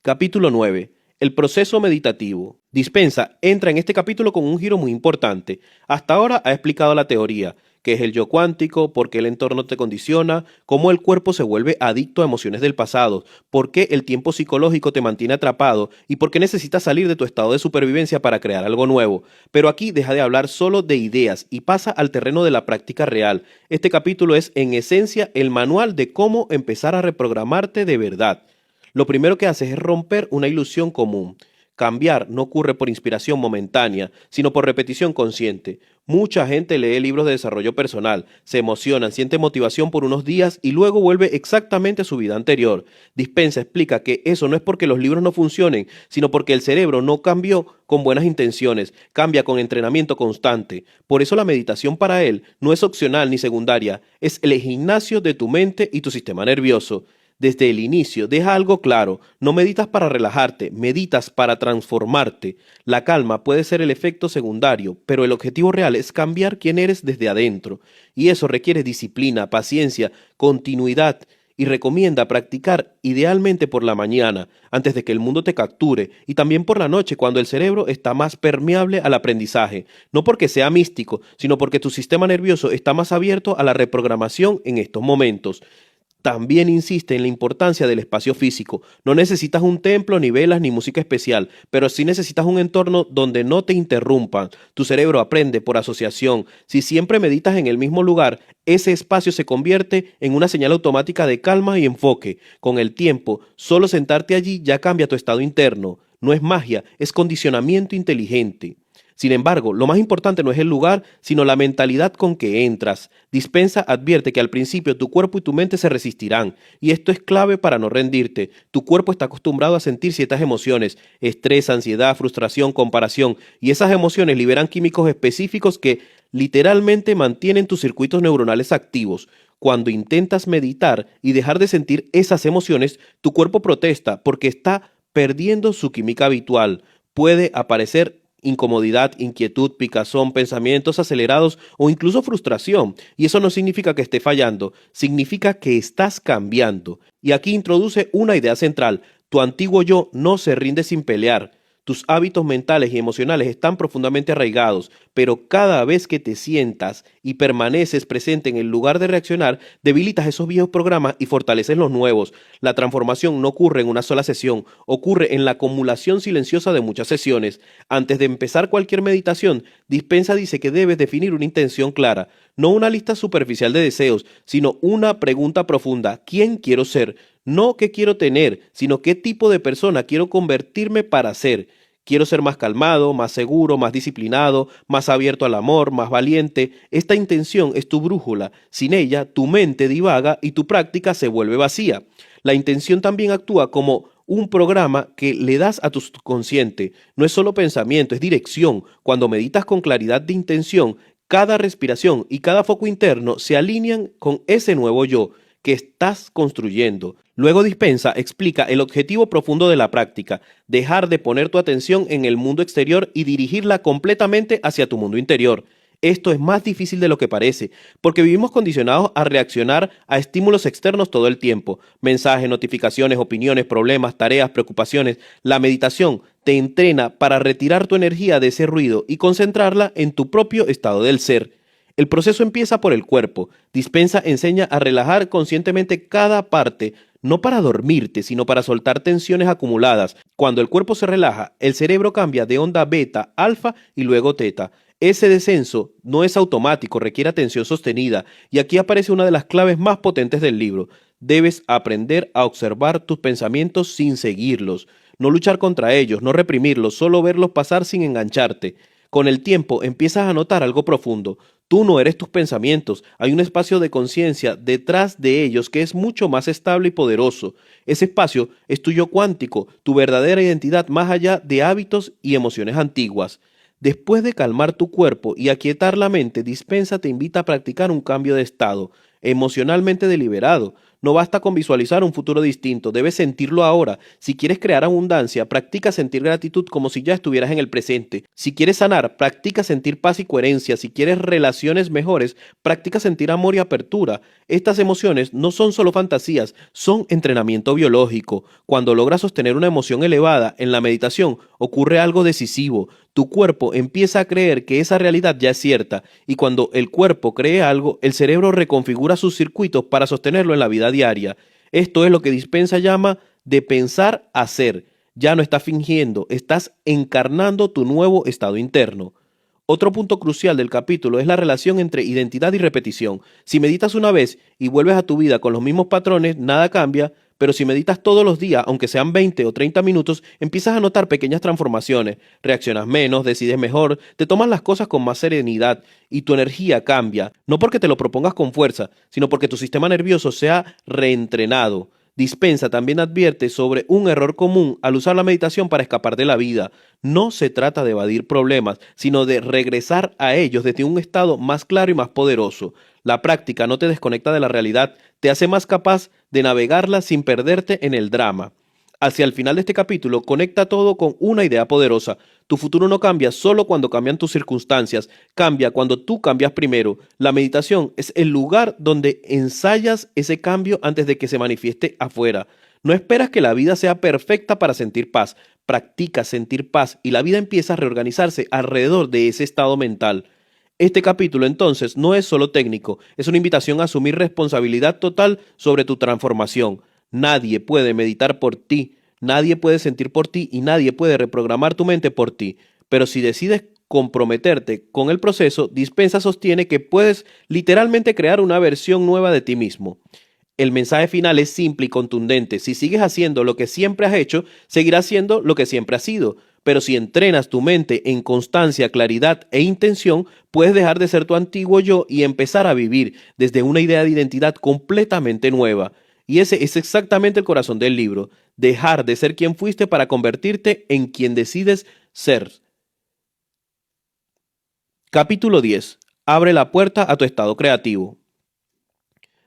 Capítulo 9. El proceso meditativo. Dispensa entra en este capítulo con un giro muy importante. Hasta ahora ha explicado la teoría, qué es el yo cuántico, por qué el entorno te condiciona, cómo el cuerpo se vuelve adicto a emociones del pasado, por qué el tiempo psicológico te mantiene atrapado y por qué necesitas salir de tu estado de supervivencia para crear algo nuevo. Pero aquí deja de hablar solo de ideas y pasa al terreno de la práctica real. Este capítulo es en esencia el manual de cómo empezar a reprogramarte de verdad. Lo primero que haces es romper una ilusión común. Cambiar no ocurre por inspiración momentánea, sino por repetición consciente. Mucha gente lee libros de desarrollo personal, se emocionan, siente motivación por unos días y luego vuelve exactamente a su vida anterior. Dispensa explica que eso no es porque los libros no funcionen, sino porque el cerebro no cambió con buenas intenciones, cambia con entrenamiento constante. Por eso la meditación para él no es opcional ni secundaria, es el gimnasio de tu mente y tu sistema nervioso. Desde el inicio, deja algo claro, no meditas para relajarte, meditas para transformarte. La calma puede ser el efecto secundario, pero el objetivo real es cambiar quién eres desde adentro, y eso requiere disciplina, paciencia, continuidad, y recomienda practicar idealmente por la mañana, antes de que el mundo te capture, y también por la noche, cuando el cerebro está más permeable al aprendizaje, no porque sea místico, sino porque tu sistema nervioso está más abierto a la reprogramación en estos momentos. También insiste en la importancia del espacio físico. No necesitas un templo, ni velas, ni música especial, pero sí necesitas un entorno donde no te interrumpan. Tu cerebro aprende por asociación. Si siempre meditas en el mismo lugar, ese espacio se convierte en una señal automática de calma y enfoque. Con el tiempo, solo sentarte allí ya cambia tu estado interno. No es magia, es condicionamiento inteligente. Sin embargo, lo más importante no es el lugar, sino la mentalidad con que entras. Dispensa advierte que al principio tu cuerpo y tu mente se resistirán, y esto es clave para no rendirte. Tu cuerpo está acostumbrado a sentir ciertas emociones, estrés, ansiedad, frustración, comparación, y esas emociones liberan químicos específicos que literalmente mantienen tus circuitos neuronales activos. Cuando intentas meditar y dejar de sentir esas emociones, tu cuerpo protesta porque está perdiendo su química habitual. Puede aparecer incomodidad, inquietud, picazón, pensamientos acelerados o incluso frustración. Y eso no significa que esté fallando, significa que estás cambiando. Y aquí introduce una idea central. Tu antiguo yo no se rinde sin pelear. Tus hábitos mentales y emocionales están profundamente arraigados, pero cada vez que te sientas y permaneces presente en el lugar de reaccionar, debilitas esos viejos programas y fortaleces los nuevos. La transformación no ocurre en una sola sesión, ocurre en la acumulación silenciosa de muchas sesiones. Antes de empezar cualquier meditación, Dispensa dice que debes definir una intención clara, no una lista superficial de deseos, sino una pregunta profunda. ¿Quién quiero ser? No qué quiero tener, sino qué tipo de persona quiero convertirme para ser. Quiero ser más calmado, más seguro, más disciplinado, más abierto al amor, más valiente. Esta intención es tu brújula. Sin ella, tu mente divaga y tu práctica se vuelve vacía. La intención también actúa como un programa que le das a tu subconsciente. No es solo pensamiento, es dirección. Cuando meditas con claridad de intención, cada respiración y cada foco interno se alinean con ese nuevo yo que estás construyendo. Luego Dispensa explica el objetivo profundo de la práctica, dejar de poner tu atención en el mundo exterior y dirigirla completamente hacia tu mundo interior. Esto es más difícil de lo que parece, porque vivimos condicionados a reaccionar a estímulos externos todo el tiempo. Mensajes, notificaciones, opiniones, problemas, tareas, preocupaciones. La meditación te entrena para retirar tu energía de ese ruido y concentrarla en tu propio estado del ser. El proceso empieza por el cuerpo. Dispensa enseña a relajar conscientemente cada parte, no para dormirte, sino para soltar tensiones acumuladas. Cuando el cuerpo se relaja, el cerebro cambia de onda beta, alfa y luego teta. Ese descenso no es automático, requiere atención sostenida, y aquí aparece una de las claves más potentes del libro. Debes aprender a observar tus pensamientos sin seguirlos. no luchar contra ellos, no reprimirlos, solo verlos pasar sin engancharte. Con el tiempo empiezas a notar algo profundo. Tú no eres tus pensamientos, hay un espacio de conciencia detrás de ellos que es mucho más estable y poderoso. Ese espacio es tu yo cuántico, tu verdadera identidad más allá de hábitos y emociones antiguas. Después de calmar tu cuerpo y aquietar la mente, Dispensa te invita a practicar un cambio de estado, emocionalmente deliberado. No basta con visualizar un futuro distinto, debes sentirlo ahora. Si quieres crear abundancia, practica sentir gratitud como si ya estuvieras en el presente. Si quieres sanar, practica sentir paz y coherencia. Si quieres relaciones mejores, practica sentir amor y apertura. Estas emociones no son solo fantasías, son entrenamiento biológico. Cuando logras sostener una emoción elevada en la meditación, ocurre algo decisivo. Tu cuerpo empieza a creer que esa realidad ya es cierta, y cuando el cuerpo cree algo, el cerebro reconfigura sus circuitos para sostenerlo en la vida diaria. Esto es lo que Dispensa llama de pensar a ser. Ya no estás fingiendo, estás encarnando tu nuevo estado interno. Otro punto crucial del capítulo es la relación entre identidad y repetición. Si meditas una vez y vuelves a tu vida con los mismos patrones, nada cambia, pero si meditas todos los días, aunque sean 20 o 30 minutos, empiezas a notar pequeñas transformaciones. Reaccionas menos, decides mejor, te tomas las cosas con más serenidad y tu energía cambia, no porque te lo propongas con fuerza, sino porque tu sistema nervioso se ha reentrenado. Dispensa también advierte sobre un error común al usar la meditación para escapar de la vida. No se trata de evadir problemas, sino de regresar a ellos desde un estado más claro y más poderoso. La práctica no te desconecta de la realidad, te hace más capaz de navegarla sin perderte en el drama. Hacia el final de este capítulo, conecta todo con una idea poderosa. Tu futuro no cambia solo cuando cambian tus circunstancias, cambia cuando tú cambias primero. La meditación es el lugar donde ensayas ese cambio antes de que se manifieste afuera. No esperas que la vida sea perfecta para sentir paz. Practica sentir paz y la vida empieza a reorganizarse alrededor de ese estado mental. Este capítulo entonces no es solo técnico, es una invitación a asumir responsabilidad total sobre tu transformación. Nadie puede meditar por ti, nadie puede sentir por ti y nadie puede reprogramar tu mente por ti. Pero si decides comprometerte con el proceso, Dispensa sostiene que puedes literalmente crear una versión nueva de ti mismo. El mensaje final es simple y contundente. Si sigues haciendo lo que siempre has hecho, seguirás siendo lo que siempre has sido. Pero si entrenas tu mente en constancia, claridad e intención, puedes dejar de ser tu antiguo yo y empezar a vivir desde una idea de identidad completamente nueva. Y ese es exactamente el corazón del libro, dejar de ser quien fuiste para convertirte en quien decides ser. Capítulo 10. Abre la puerta a tu estado creativo.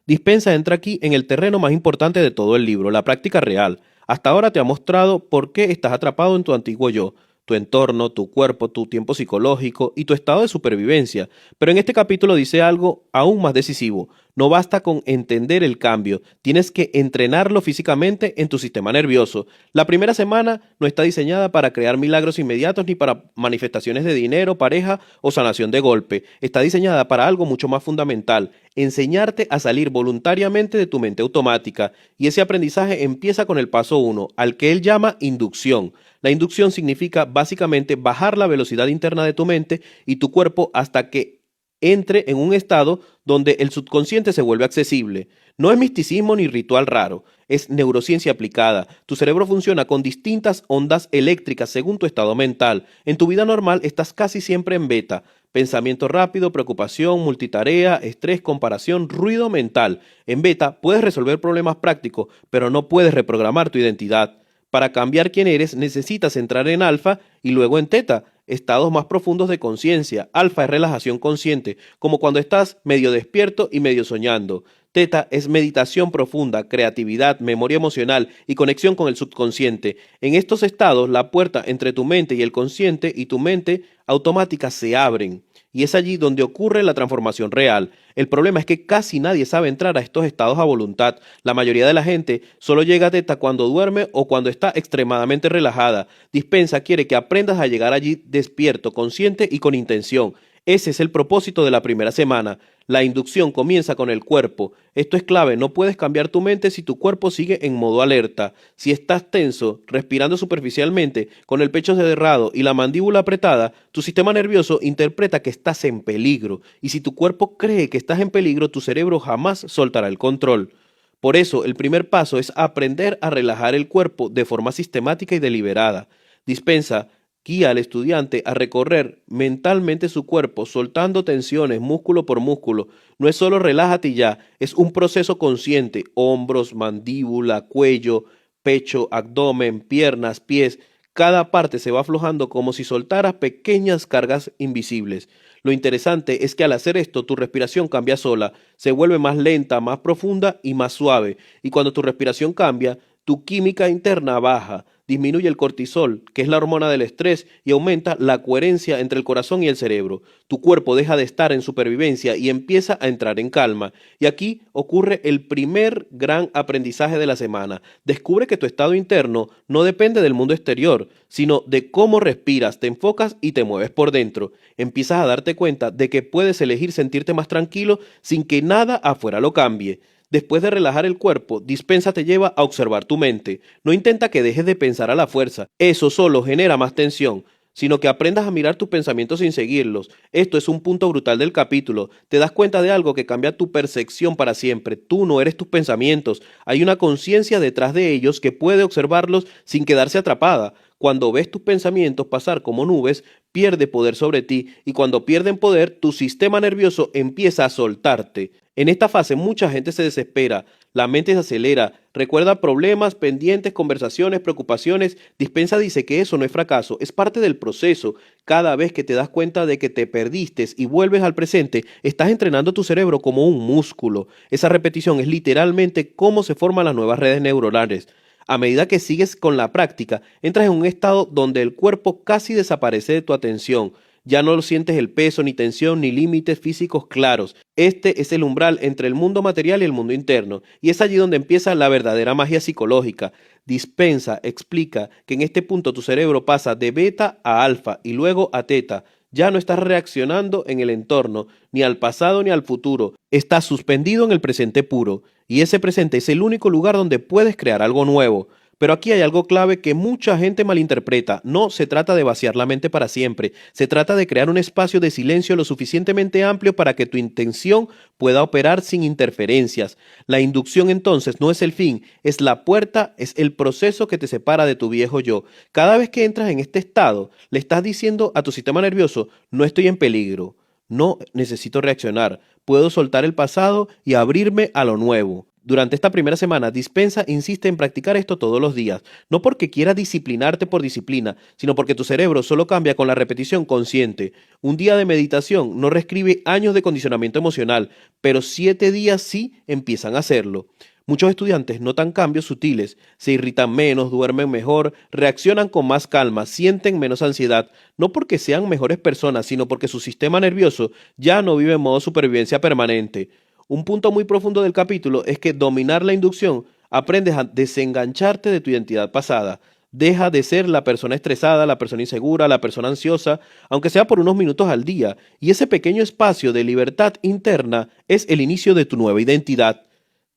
Dispensa entra aquí en el terreno más importante de todo el libro, la práctica real. Hasta ahora te ha mostrado por qué estás atrapado en tu antiguo yo, tu entorno, tu cuerpo, tu tiempo psicológico y tu estado de supervivencia. Pero en este capítulo dice algo aún más decisivo. No basta con entender el cambio, tienes que entrenarlo físicamente en tu sistema nervioso. La primera semana no está diseñada para crear milagros inmediatos ni para manifestaciones de dinero, pareja o sanación de golpe. Está diseñada para algo mucho más fundamental, enseñarte a salir voluntariamente de tu mente automática. Y ese aprendizaje empieza con el paso 1, al que él llama inducción. La inducción significa básicamente bajar la velocidad interna de tu mente y tu cuerpo hasta que entre en un estado donde el subconsciente se vuelve accesible. No es misticismo ni ritual raro, es neurociencia aplicada. Tu cerebro funciona con distintas ondas eléctricas según tu estado mental. En tu vida normal estás casi siempre en beta. Pensamiento rápido, preocupación, multitarea, estrés, comparación, ruido mental. En beta puedes resolver problemas prácticos, pero no puedes reprogramar tu identidad. Para cambiar quién eres necesitas entrar en alfa y luego en teta, estados más profundos de conciencia. Alfa es relajación consciente, como cuando estás medio despierto y medio soñando. Teta es meditación profunda, creatividad, memoria emocional y conexión con el subconsciente. En estos estados, la puerta entre tu mente y el consciente y tu mente automática se abren. Y es allí donde ocurre la transformación real. El problema es que casi nadie sabe entrar a estos estados a voluntad. La mayoría de la gente solo llega a teta cuando duerme o cuando está extremadamente relajada. Dispensa quiere que aprendas a llegar allí despierto, consciente y con intención. Ese es el propósito de la primera semana. La inducción comienza con el cuerpo. Esto es clave, no puedes cambiar tu mente si tu cuerpo sigue en modo alerta. Si estás tenso, respirando superficialmente, con el pecho cerrado y la mandíbula apretada, tu sistema nervioso interpreta que estás en peligro. Y si tu cuerpo cree que estás en peligro, tu cerebro jamás soltará el control. Por eso, el primer paso es aprender a relajar el cuerpo de forma sistemática y deliberada. Dispensa guía al estudiante a recorrer mentalmente su cuerpo, soltando tensiones músculo por músculo. No es solo relájate y ya, es un proceso consciente. Hombros, mandíbula, cuello, pecho, abdomen, piernas, pies. Cada parte se va aflojando como si soltaras pequeñas cargas invisibles. Lo interesante es que al hacer esto tu respiración cambia sola, se vuelve más lenta, más profunda y más suave. Y cuando tu respiración cambia, tu química interna baja, disminuye el cortisol, que es la hormona del estrés, y aumenta la coherencia entre el corazón y el cerebro. Tu cuerpo deja de estar en supervivencia y empieza a entrar en calma. Y aquí ocurre el primer gran aprendizaje de la semana. Descubre que tu estado interno no depende del mundo exterior, sino de cómo respiras, te enfocas y te mueves por dentro. Empiezas a darte cuenta de que puedes elegir sentirte más tranquilo sin que nada afuera lo cambie. Después de relajar el cuerpo, Dispensa te lleva a observar tu mente. No intenta que dejes de pensar a la fuerza, eso solo genera más tensión, sino que aprendas a mirar tus pensamientos sin seguirlos. Esto es un punto brutal del capítulo. Te das cuenta de algo que cambia tu percepción para siempre. Tú no eres tus pensamientos. Hay una conciencia detrás de ellos que puede observarlos sin quedarse atrapada. Cuando ves tus pensamientos pasar como nubes, pierde poder sobre ti y cuando pierden poder, tu sistema nervioso empieza a soltarte. En esta fase mucha gente se desespera, la mente se acelera, recuerda problemas, pendientes, conversaciones, preocupaciones. Dispensa dice que eso no es fracaso, es parte del proceso. Cada vez que te das cuenta de que te perdiste y vuelves al presente, estás entrenando tu cerebro como un músculo. Esa repetición es literalmente cómo se forman las nuevas redes neuronales. A medida que sigues con la práctica, entras en un estado donde el cuerpo casi desaparece de tu atención. Ya no sientes el peso, ni tensión, ni límites físicos claros. Este es el umbral entre el mundo material y el mundo interno, y es allí donde empieza la verdadera magia psicológica. Dispensa explica que en este punto tu cerebro pasa de beta a alfa y luego a teta. Ya no estás reaccionando en el entorno, ni al pasado ni al futuro. Estás suspendido en el presente puro, y ese presente es el único lugar donde puedes crear algo nuevo. Pero aquí hay algo clave que mucha gente malinterpreta. No se trata de vaciar la mente para siempre, se trata de crear un espacio de silencio lo suficientemente amplio para que tu intención pueda operar sin interferencias. La inducción entonces no es el fin, es la puerta, es el proceso que te separa de tu viejo yo. Cada vez que entras en este estado, le estás diciendo a tu sistema nervioso, no estoy en peligro, no necesito reaccionar, puedo soltar el pasado y abrirme a lo nuevo. Durante esta primera semana, Dispensa insiste en practicar esto todos los días, no porque quiera disciplinarte por disciplina, sino porque tu cerebro solo cambia con la repetición consciente. Un día de meditación no reescribe años de condicionamiento emocional, pero 7 días sí empiezan a hacerlo. Muchos estudiantes notan cambios sutiles, se irritan menos, duermen mejor, reaccionan con más calma, sienten menos ansiedad, no porque sean mejores personas, sino porque su sistema nervioso ya no vive en modo supervivencia permanente. Un punto muy profundo del capítulo es que dominar la inducción aprendes a desengancharte de tu identidad pasada. Deja de ser la persona estresada, la persona insegura, la persona ansiosa, aunque sea por unos minutos al día. Y ese pequeño espacio de libertad interna es el inicio de tu nueva identidad.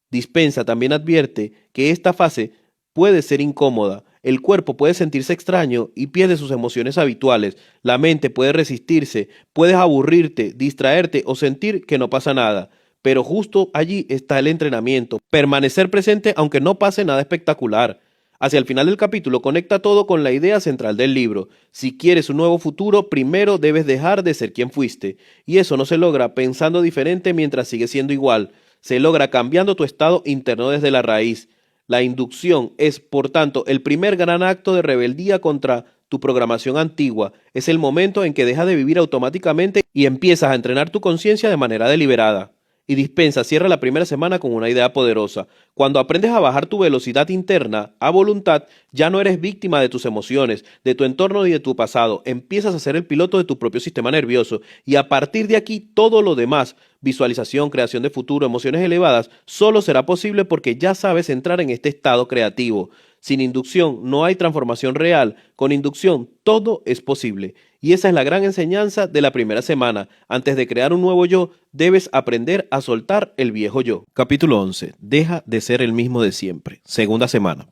Dispensa también advierte que esta fase puede ser incómoda. El cuerpo puede sentirse extraño y pierde sus emociones habituales. La mente puede resistirse, puedes aburrirte, distraerte o sentir que no pasa nada. Pero justo allí está el entrenamiento, permanecer presente aunque no pase nada espectacular. Hacia el final del capítulo conecta todo con la idea central del libro. Si quieres un nuevo futuro, primero debes dejar de ser quien fuiste. Y eso no se logra pensando diferente mientras sigues siendo igual. Se logra cambiando tu estado interno desde la raíz. La inducción es, por tanto, el primer gran acto de rebeldía contra tu programación antigua. Es el momento en que dejas de vivir automáticamente y empiezas a entrenar tu conciencia de manera deliberada. Y Dispensa cierra la primera semana con una idea poderosa. Cuando aprendes a bajar tu velocidad interna a voluntad, ya no eres víctima de tus emociones, de tu entorno y de tu pasado. Empiezas a ser el piloto de tu propio sistema nervioso. Y a partir de aquí, todo lo demás, visualización, creación de futuro, emociones elevadas, solo será posible porque ya sabes entrar en este estado creativo. Sin inducción no hay transformación real. Con inducción todo es posible. Y esa es la gran enseñanza de la primera semana. Antes de crear un nuevo yo, debes aprender a soltar el viejo yo. Capítulo 11. Deja de ser el mismo de siempre. Segunda semana.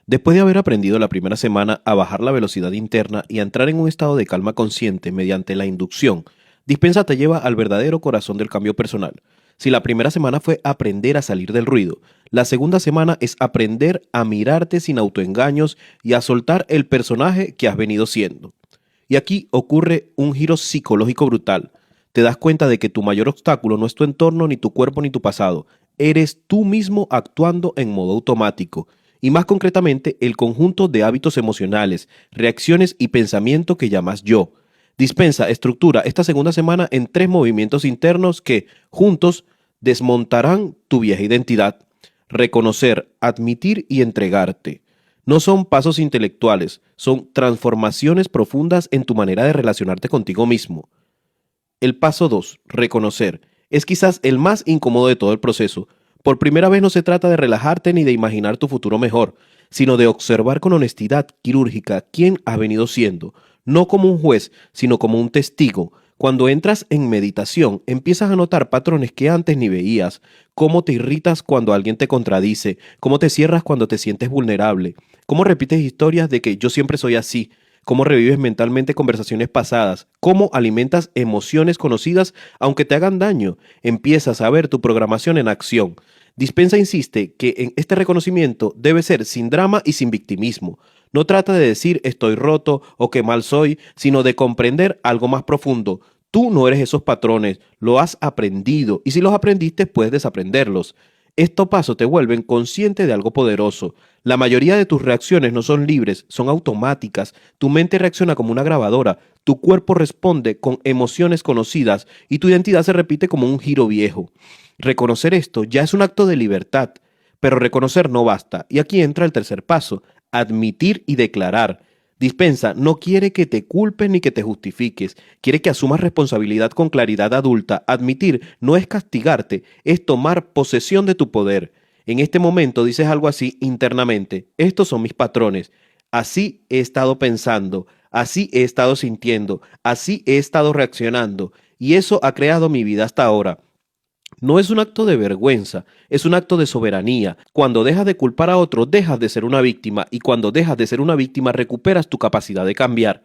Después de haber aprendido la primera semana a bajar la velocidad interna y a entrar en un estado de calma consciente mediante la inducción, Dispensa te lleva al verdadero corazón del cambio personal. Si la primera semana fue aprender a salir del ruido, la segunda semana es aprender a mirarte sin autoengaños y a soltar el personaje que has venido siendo. Y aquí ocurre un giro psicológico brutal. Te das cuenta de que tu mayor obstáculo no es tu entorno, ni tu cuerpo, ni tu pasado. Eres tú mismo actuando en modo automático. Y más concretamente, el conjunto de hábitos emocionales, reacciones y pensamiento que llamas yo. Dispensa, estructura esta segunda semana en 3 movimientos internos que, juntos, desmontarán tu vieja identidad. Reconocer, admitir y entregarte. No son pasos intelectuales, son transformaciones profundas en tu manera de relacionarte contigo mismo. El paso 2, reconocer, es quizás el más incómodo de todo el proceso. Por primera vez no se trata de relajarte ni de imaginar tu futuro mejor, sino de observar con honestidad quirúrgica quién has venido siendo, no como un juez, sino como un testigo. Cuando entras en meditación, empiezas a notar patrones que antes ni veías, cómo te irritas cuando alguien te contradice, cómo te cierras cuando te sientes vulnerable, cómo repites historias de que yo siempre soy así, cómo revives mentalmente conversaciones pasadas, cómo alimentas emociones conocidas aunque te hagan daño. Empiezas a ver tu programación en acción. Dispensa insiste que en este reconocimiento debe ser sin drama y sin victimismo. No trata de decir estoy roto o qué mal soy, sino de comprender algo más profundo. Tú no eres esos patrones, lo has aprendido y si los aprendiste puedes desaprenderlos. Estos pasos te vuelven consciente de algo poderoso. La mayoría de tus reacciones no son libres, son automáticas. Tu mente reacciona como una grabadora, tu cuerpo responde con emociones conocidas y tu identidad se repite como un giro viejo. Reconocer esto ya es un acto de libertad, pero reconocer no basta. Y aquí entra el tercer paso, admitir y declarar. Dispensa no quiere que te culpes ni que te justifiques, quiere que asumas responsabilidad con claridad adulta. Admitir no es castigarte, es tomar posesión de tu poder. En este momento dices algo así internamente, estos son mis patrones, así he estado pensando, así he estado sintiendo, así he estado reaccionando, y eso ha creado mi vida hasta ahora. No es un acto de vergüenza, es un acto de soberanía. Cuando dejas de culpar a otro, dejas de ser una víctima y cuando dejas de ser una víctima, recuperas tu capacidad de cambiar.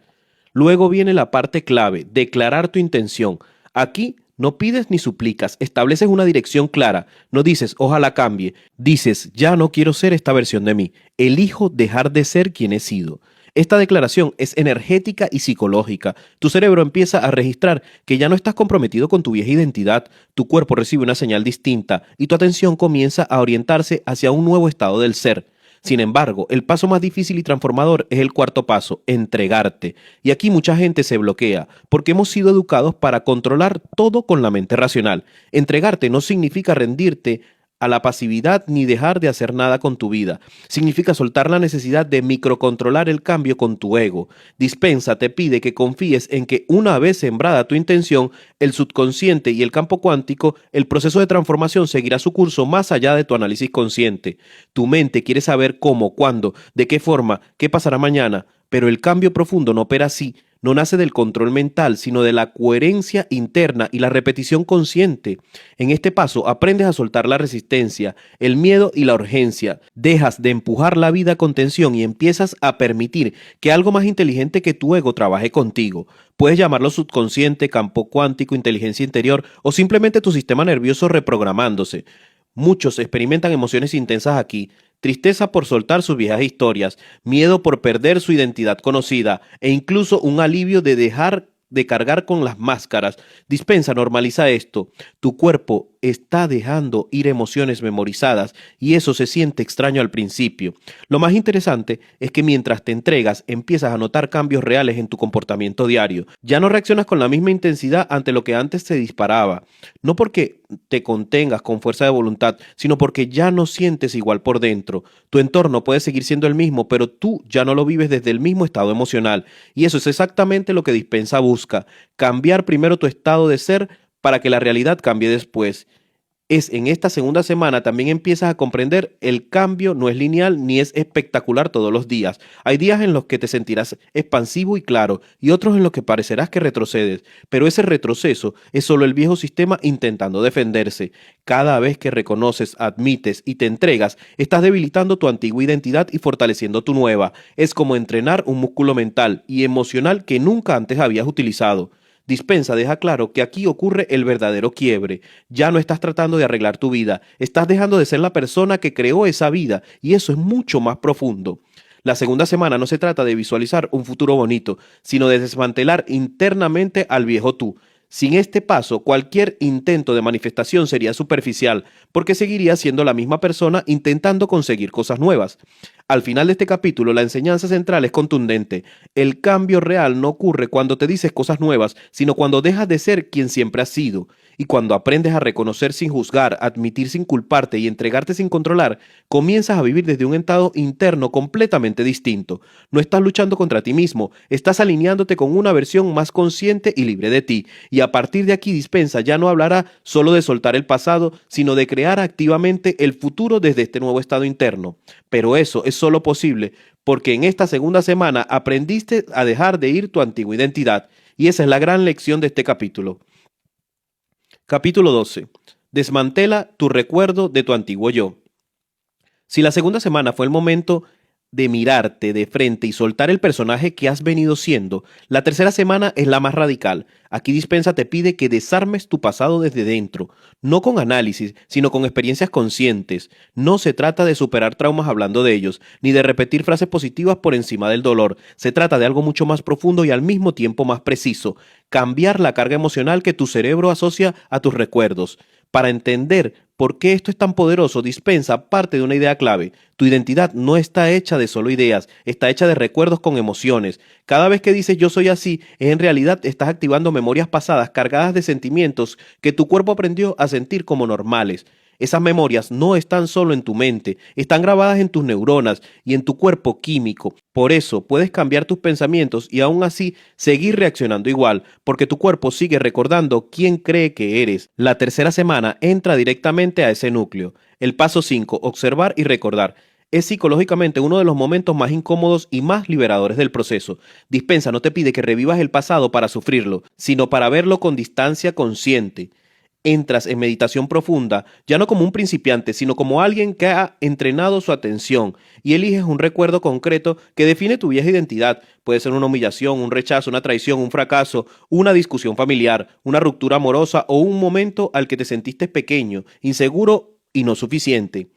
Luego viene la parte clave, declarar tu intención. Aquí no pides ni suplicas, estableces una dirección clara. No dices, ojalá cambie. Dices, ya no quiero ser esta versión de mí. Elijo dejar de ser quien he sido. Esta declaración es energética y psicológica. Tu cerebro empieza a registrar que ya no estás comprometido con tu vieja identidad, tu cuerpo recibe una señal distinta y tu atención comienza a orientarse hacia un nuevo estado del ser. Sin embargo, el paso más difícil y transformador es el cuarto paso, entregarte. Y aquí mucha gente se bloquea, porque hemos sido educados para controlar todo con la mente racional. Entregarte no significa rendirte a la pasividad ni dejar de hacer nada con tu vida. Significa soltar la necesidad de microcontrolar el cambio con tu ego. Dispensa te pide que confíes en que una vez sembrada tu intención, el subconsciente y el campo cuántico, el proceso de transformación seguirá su curso más allá de tu análisis consciente. Tu mente quiere saber cómo, cuándo, de qué forma, qué pasará mañana, pero el cambio profundo no opera así. No nace del control mental, sino de la coherencia interna y la repetición consciente. En este paso aprendes a soltar la resistencia, el miedo y la urgencia. Dejas de empujar la vida con tensión y empiezas a permitir que algo más inteligente que tu ego trabaje contigo. Puedes llamarlo subconsciente, campo cuántico, inteligencia interior o simplemente tu sistema nervioso reprogramándose. Muchos experimentan emociones intensas aquí, tristeza por soltar sus viejas historias, miedo por perder su identidad conocida e incluso un alivio de dejar de cargar con las máscaras. Dispensa, normaliza esto. Tu cuerpo está dejando ir emociones memorizadas y eso se siente extraño al principio. Lo más interesante es que mientras te entregas empiezas a notar cambios reales en tu comportamiento diario. Ya no reaccionas con la misma intensidad ante lo que antes te disparaba. No porque te contengas con fuerza de voluntad, sino porque ya no sientes igual por dentro. Tu entorno puede seguir siendo el mismo, pero tú ya no lo vives desde el mismo estado emocional. Y eso es exactamente lo que Dispensa busca. Cambiar primero tu estado de ser para que la realidad cambie después. Es en esta segunda semana también empiezas a comprender el cambio no es lineal ni es espectacular todos los días. Hay días en los que te sentirás expansivo y claro y otros en los que parecerás que retrocedes, pero ese retroceso es solo el viejo sistema intentando defenderse. Cada vez que reconoces, admites y te entregas, estás debilitando tu antigua identidad y fortaleciendo tu nueva. Es como entrenar un músculo mental y emocional que nunca antes habías utilizado. Dispensa deja claro que aquí ocurre el verdadero quiebre. Ya no estás tratando de arreglar tu vida, estás dejando de ser la persona que creó esa vida, y eso es mucho más profundo. La segunda semana no se trata de visualizar un futuro bonito, sino de desmantelar internamente al viejo tú. Sin este paso, cualquier intento de manifestación sería superficial, porque seguirías siendo la misma persona intentando conseguir cosas nuevas. Al final de este capítulo, la enseñanza central es contundente. El cambio real no ocurre cuando te dices cosas nuevas, sino cuando dejas de ser quien siempre has sido. Y cuando aprendes a reconocer sin juzgar, admitir sin culparte y entregarte sin controlar, comienzas a vivir desde un estado interno completamente distinto. No estás luchando contra ti mismo, estás alineándote con una versión más consciente y libre de ti. Y a partir de aquí Dispensa ya no hablará solo de soltar el pasado, sino de crear activamente el futuro desde este nuevo estado interno. Pero eso es solo posible porque en esta segunda semana aprendiste a dejar de ir tu antigua identidad. Y esa es la gran lección de este capítulo. Capítulo 12. Desmantela tu recuerdo de tu antiguo yo. Si la segunda semana fue el momento de mirarte de frente y soltar el personaje que has venido siendo, la tercera semana es la más radical. Aquí Dispensa te pide que desarmes tu pasado desde dentro, no con análisis, sino con experiencias conscientes. No se trata de superar traumas hablando de ellos, ni de repetir frases positivas por encima del dolor. Se trata de algo mucho más profundo y al mismo tiempo más preciso. Cambiar la carga emocional que tu cerebro asocia a tus recuerdos. Para entender por qué esto es tan poderoso, Dispensa parte de una idea clave. Tu identidad no está hecha de solo ideas, está hecha de recuerdos con emociones. Cada vez que dices yo soy así, en realidad estás activando memorias pasadas cargadas de sentimientos que tu cuerpo aprendió a sentir como normales. Esas memorias no están solo en tu mente, están grabadas en tus neuronas y en tu cuerpo químico. Por eso puedes cambiar tus pensamientos y aún así seguir reaccionando igual, porque tu cuerpo sigue recordando quién cree que eres. La tercera semana entra directamente a ese núcleo. El paso 5, observar y recordar. Es psicológicamente uno de los momentos más incómodos y más liberadores del proceso. Dispensa no te pide que revivas el pasado para sufrirlo, sino para verlo con distancia consciente. Entras en meditación profunda, ya no como un principiante, sino como alguien que ha entrenado su atención y eliges un recuerdo concreto que define tu vieja identidad. Puede ser una humillación, un rechazo, una traición, un fracaso, una discusión familiar, una ruptura amorosa o un momento al que te sentiste pequeño, inseguro y no suficiente.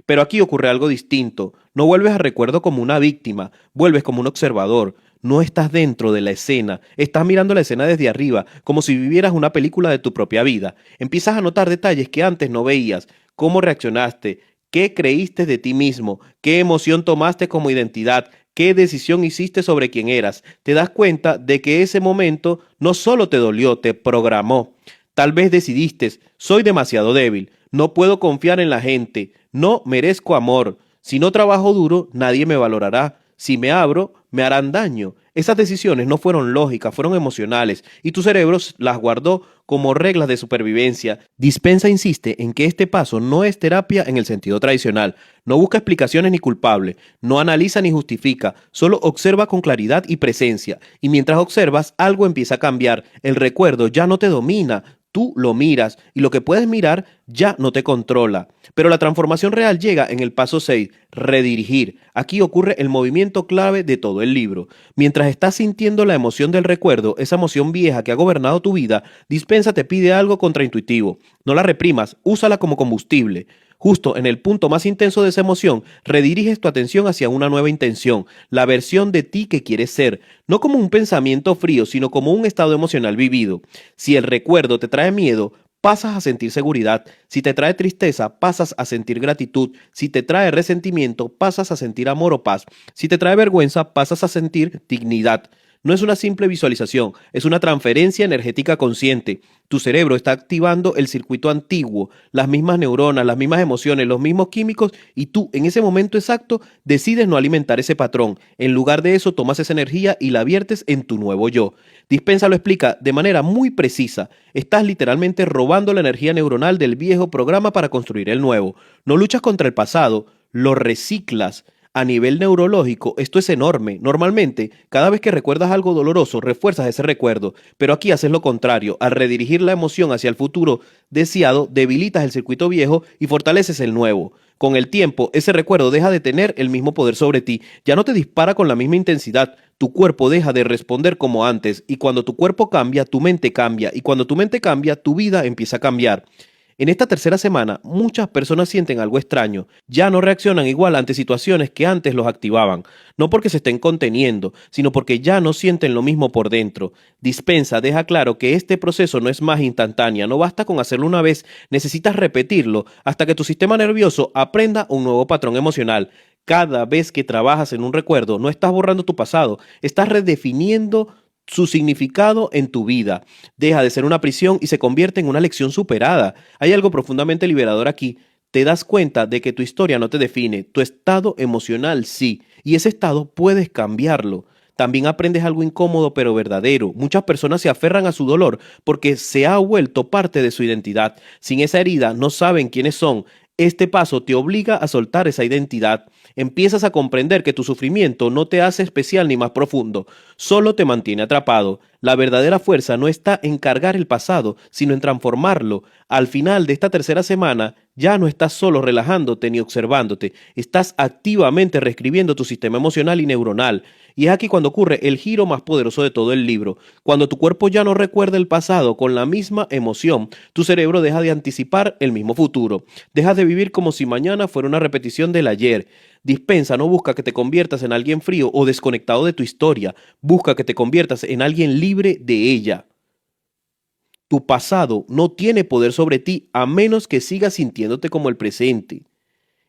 Pero aquí ocurre algo distinto. No vuelves al recuerdo como una víctima, vuelves como un observador. No estás dentro de la escena, estás mirando la escena desde arriba, como si vivieras una película de tu propia vida. Empiezas a notar detalles que antes no veías, cómo reaccionaste, qué creíste de ti mismo, qué emoción tomaste como identidad, qué decisión hiciste sobre quién eras. Te das cuenta de que ese momento no solo te dolió, te programó. Tal vez decidiste, soy demasiado débil, no puedo confiar en la gente, no merezco amor. Si no trabajo duro, nadie me valorará. Si me abro, me harán daño. Esas decisiones no fueron lógicas, fueron emocionales, y tu cerebro las guardó como reglas de supervivencia. Dispensa insiste en que este paso no es terapia en el sentido tradicional. No busca explicaciones ni culpable, no analiza ni justifica, solo observa con claridad y presencia. Y mientras observas, algo empieza a cambiar. El recuerdo ya no te domina. Tú lo miras y lo que puedes mirar ya no te controla. Pero la transformación real llega en el paso 6, redirigir. Aquí ocurre el movimiento clave de todo el libro. Mientras estás sintiendo la emoción del recuerdo, esa emoción vieja que ha gobernado tu vida, Dispensa te pide algo contraintuitivo. No la reprimas, úsala como combustible. Justo en el punto más intenso de esa emoción, rediriges tu atención hacia una nueva intención, la versión de ti que quieres ser, no como un pensamiento frío, sino como un estado emocional vivido. Si el recuerdo te trae miedo, pasas a sentir seguridad. Si te trae tristeza, pasas a sentir gratitud. Si te trae resentimiento, pasas a sentir amor o paz. Si te trae vergüenza, pasas a sentir dignidad. No es una simple visualización, es una transferencia energética consciente. Tu cerebro está activando el circuito antiguo, las mismas neuronas, las mismas emociones, los mismos químicos, y tú en ese momento exacto decides no alimentar ese patrón. En lugar de eso tomas esa energía y la viertes en tu nuevo yo. Dispensa lo explica de manera muy precisa. Estás literalmente robando la energía neuronal del viejo programa para construir el nuevo. No luchas contra el pasado, lo reciclas. A nivel neurológico, esto es enorme. Normalmente, cada vez que recuerdas algo doloroso, refuerzas ese recuerdo, pero aquí haces lo contrario. Al redirigir la emoción hacia el futuro deseado, debilitas el circuito viejo y fortaleces el nuevo. Con el tiempo, ese recuerdo deja de tener el mismo poder sobre ti, ya no te dispara con la misma intensidad, tu cuerpo deja de responder como antes, y cuando tu cuerpo cambia, tu mente cambia, y cuando tu mente cambia, tu vida empieza a cambiar. En esta tercera semana, muchas personas sienten algo extraño, ya no reaccionan igual ante situaciones que antes los activaban, no porque se estén conteniendo, sino porque ya no sienten lo mismo por dentro. Dispensa deja claro que este proceso no es más instantánea, no basta con hacerlo una vez, necesitas repetirlo hasta que tu sistema nervioso aprenda un nuevo patrón emocional. Cada vez que trabajas en un recuerdo, no estás borrando tu pasado, estás redefiniendo su significado en tu vida. Deja de ser una prisión y se convierte en una lección superada. Hay algo profundamente liberador aquí. Te das cuenta de que tu historia no te define, tu estado emocional sí, y ese estado puedes cambiarlo. También aprendes algo incómodo pero verdadero. Muchas personas se aferran a su dolor porque se ha vuelto parte de su identidad. Sin esa herida no saben quiénes son. Este paso te obliga a soltar esa identidad. Empiezas a comprender que tu sufrimiento no te hace especial ni más profundo, solo te mantiene atrapado. La verdadera fuerza no está en cargar el pasado, sino en transformarlo. Al final de esta tercera semana, ya no estás solo relajándote ni observándote, estás activamente reescribiendo tu sistema emocional y neuronal. Y es aquí cuando ocurre el giro más poderoso de todo el libro. Cuando tu cuerpo ya no recuerda el pasado con la misma emoción, tu cerebro deja de anticipar el mismo futuro. Dejas de vivir como si mañana fuera una repetición del ayer. Dispensa no busca que te conviertas en alguien frío o desconectado de tu historia, busca que te conviertas en alguien libre de ella. Tu pasado no tiene poder sobre ti a menos que sigas sintiéndote como el presente.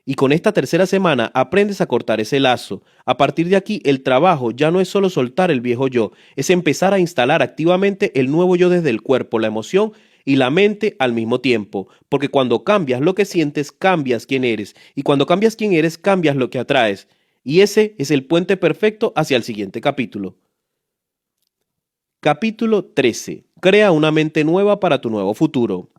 Y con esta tercera semana aprendes a cortar ese lazo. A partir de aquí, el trabajo ya no es solo soltar el viejo yo, es empezar a instalar activamente el nuevo yo desde el cuerpo, la emoción y la mente al mismo tiempo. Porque cuando cambias lo que sientes, cambias quién eres. Y cuando cambias quién eres, cambias lo que atraes. Y ese es el puente perfecto hacia el siguiente capítulo. Capítulo 13. Crea una mente nueva para tu nuevo futuro.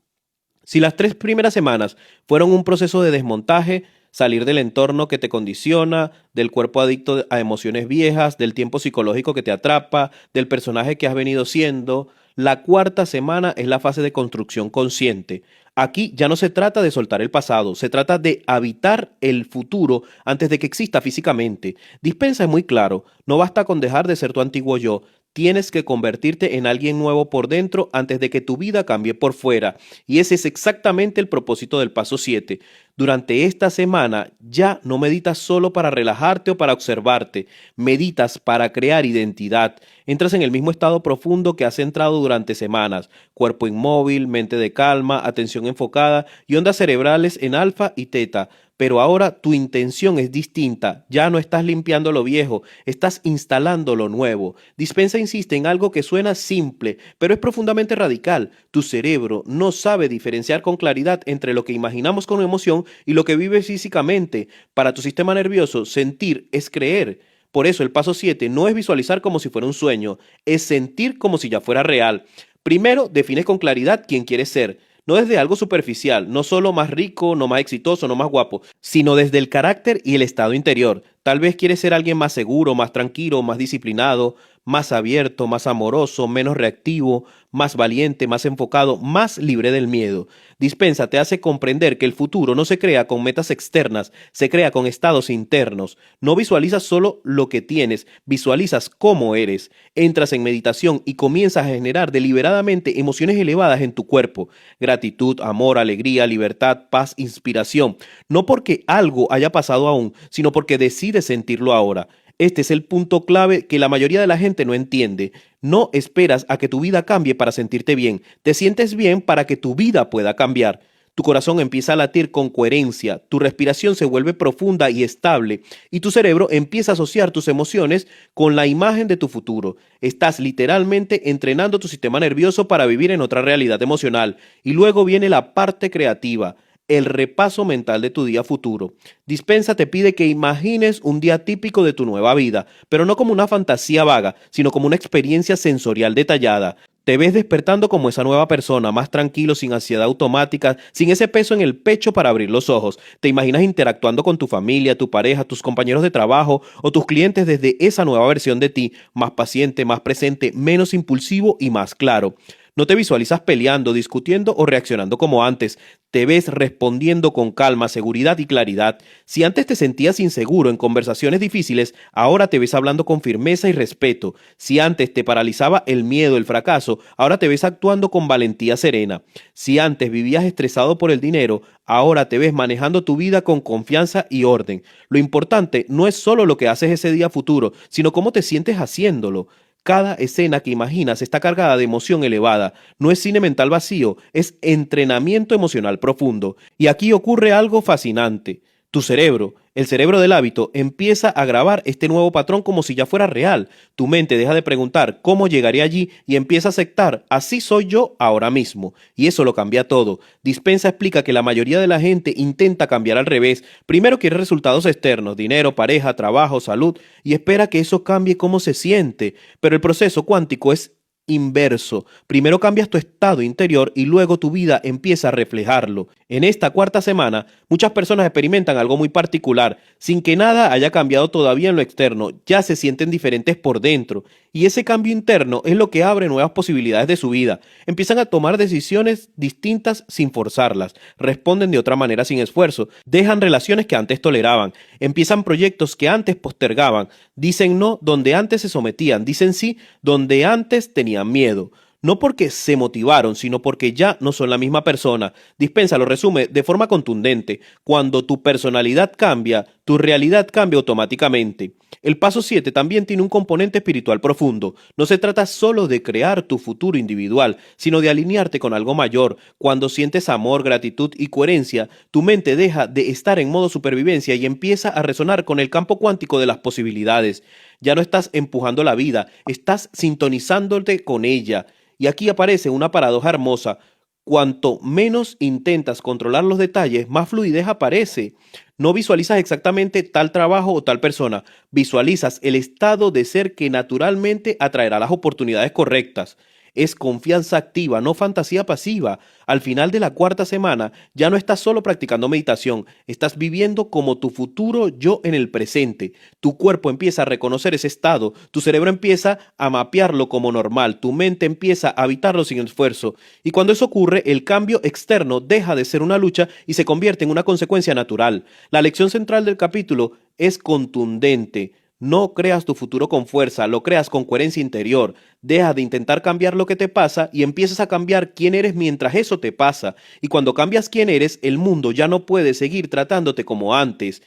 Si las 3 primeras semanas fueron un proceso de desmontaje, salir del entorno que te condiciona, del cuerpo adicto a emociones viejas, del tiempo psicológico que te atrapa, del personaje que has venido siendo, la cuarta semana es la fase de construcción consciente. Aquí ya no se trata de soltar el pasado, se trata de habitar el futuro antes de que exista físicamente. Dispensa es muy claro, no basta con dejar de ser tu antiguo yo, tienes que convertirte en alguien nuevo por dentro antes de que tu vida cambie por fuera. Y ese es exactamente el propósito del paso 7. Durante esta semana ya no meditas solo para relajarte o para observarte, meditas para crear identidad. Entras en el mismo estado profundo que has entrado durante semanas, cuerpo inmóvil, mente de calma, atención enfocada y ondas cerebrales en alfa y teta. Pero ahora tu intención es distinta, ya no estás limpiando lo viejo, estás instalando lo nuevo. Dispensa insiste en algo que suena simple, pero es profundamente radical. Tu cerebro no sabe diferenciar con claridad entre lo que imaginamos con emoción y lo que vives físicamente. Para tu sistema nervioso, sentir es creer. Por eso el paso 7 no es visualizar como si fuera un sueño, es sentir como si ya fuera real. Primero, defines con claridad quién quieres ser. No desde algo superficial, no solo más rico, no más exitoso, no más guapo, sino desde el carácter y el estado interior. Tal vez quieres ser alguien más seguro, más tranquilo, más disciplinado, más abierto, más amoroso, menos reactivo, más valiente, más enfocado, más libre del miedo. Dispensa te hace comprender que el futuro no se crea con metas externas, se crea con estados internos. No visualizas solo lo que tienes, visualizas cómo eres. Entras en meditación y comienzas a generar deliberadamente emociones elevadas en tu cuerpo. Gratitud, amor, alegría, libertad, paz, inspiración. No porque algo haya pasado aún, sino porque decides sentirlo ahora. Este es el punto clave que la mayoría de la gente no entiende. No esperas a que tu vida cambie para sentirte bien. Te sientes bien para que tu vida pueda cambiar. Tu corazón empieza a latir con coherencia, tu respiración se vuelve profunda y estable, y tu cerebro empieza a asociar tus emociones con la imagen de tu futuro. Estás literalmente entrenando tu sistema nervioso para vivir en otra realidad emocional. Y luego viene la parte creativa, el repaso mental de tu día futuro. Dispensa te pide que imagines un día típico de tu nueva vida, pero no como una fantasía vaga, sino como una experiencia sensorial detallada. Te ves despertando como esa nueva persona, más tranquilo, sin ansiedad automática, sin ese peso en el pecho para abrir los ojos. Te imaginas interactuando con tu familia, tu pareja, tus compañeros de trabajo o tus clientes desde esa nueva versión de ti, más paciente, más presente, menos impulsivo y más claro. No te visualizas peleando, discutiendo o reaccionando como antes. Te ves respondiendo con calma, seguridad y claridad. Si antes te sentías inseguro en conversaciones difíciles, ahora te ves hablando con firmeza y respeto. Si antes te paralizaba el miedo, el fracaso, ahora te ves actuando con valentía serena. Si antes vivías estresado por el dinero, ahora te ves manejando tu vida con confianza y orden. Lo importante no es solo lo que haces ese día futuro, sino cómo te sientes haciéndolo. Cada escena que imaginas está cargada de emoción elevada. No es cine mental vacío, es entrenamiento emocional profundo. Y aquí ocurre algo fascinante. Tu cerebro, el cerebro del hábito, empieza a grabar este nuevo patrón como si ya fuera real. Tu mente deja de preguntar cómo llegaré allí y empieza a aceptar, así soy yo ahora mismo. Y eso lo cambia todo. Dispensa explica que la mayoría de la gente intenta cambiar al revés. Primero quiere resultados externos, dinero, pareja, trabajo, salud, y espera que eso cambie cómo se siente. Pero el proceso cuántico es inverso. Primero cambias tu estado interior y luego tu vida empieza a reflejarlo. En esta cuarta semana, muchas personas experimentan algo muy particular, sin que nada haya cambiado todavía en lo externo, ya se sienten diferentes por dentro, y ese cambio interno es lo que abre nuevas posibilidades de su vida. Empiezan a tomar decisiones distintas sin forzarlas, responden de otra manera sin esfuerzo, dejan relaciones que antes toleraban, empiezan proyectos que antes postergaban, dicen no donde antes se sometían, dicen sí donde antes tenían miedo. No porque se motivaron, sino porque ya no son la misma persona. Dispensa lo resume de forma contundente. Cuando tu personalidad cambia, tu realidad cambia automáticamente. El paso 7 también tiene un componente espiritual profundo. No se trata solo de crear tu futuro individual, sino de alinearte con algo mayor. Cuando sientes amor, gratitud y coherencia, tu mente deja de estar en modo supervivencia y empieza a resonar con el campo cuántico de las posibilidades. Ya no estás empujando la vida, estás sintonizándote con ella. Y aquí aparece una paradoja hermosa. Cuanto menos intentas controlar los detalles, más fluidez aparece. No visualizas exactamente tal trabajo o tal persona, visualizas el estado de ser que naturalmente atraerá las oportunidades correctas. Es confianza activa, no fantasía pasiva. Al final de la cuarta semana ya no estás solo practicando meditación, estás viviendo como tu futuro yo en el presente. Tu cuerpo empieza a reconocer ese estado, tu cerebro empieza a mapearlo como normal, tu mente empieza a habitarlo sin esfuerzo. Y cuando eso ocurre, el cambio externo deja de ser una lucha y se convierte en una consecuencia natural. La lección central del capítulo es contundente. No creas tu futuro con fuerza, lo creas con coherencia interior. Deja de intentar cambiar lo que te pasa y empiezas a cambiar quién eres mientras eso te pasa. Y cuando cambias quién eres, el mundo ya no puede seguir tratándote como antes.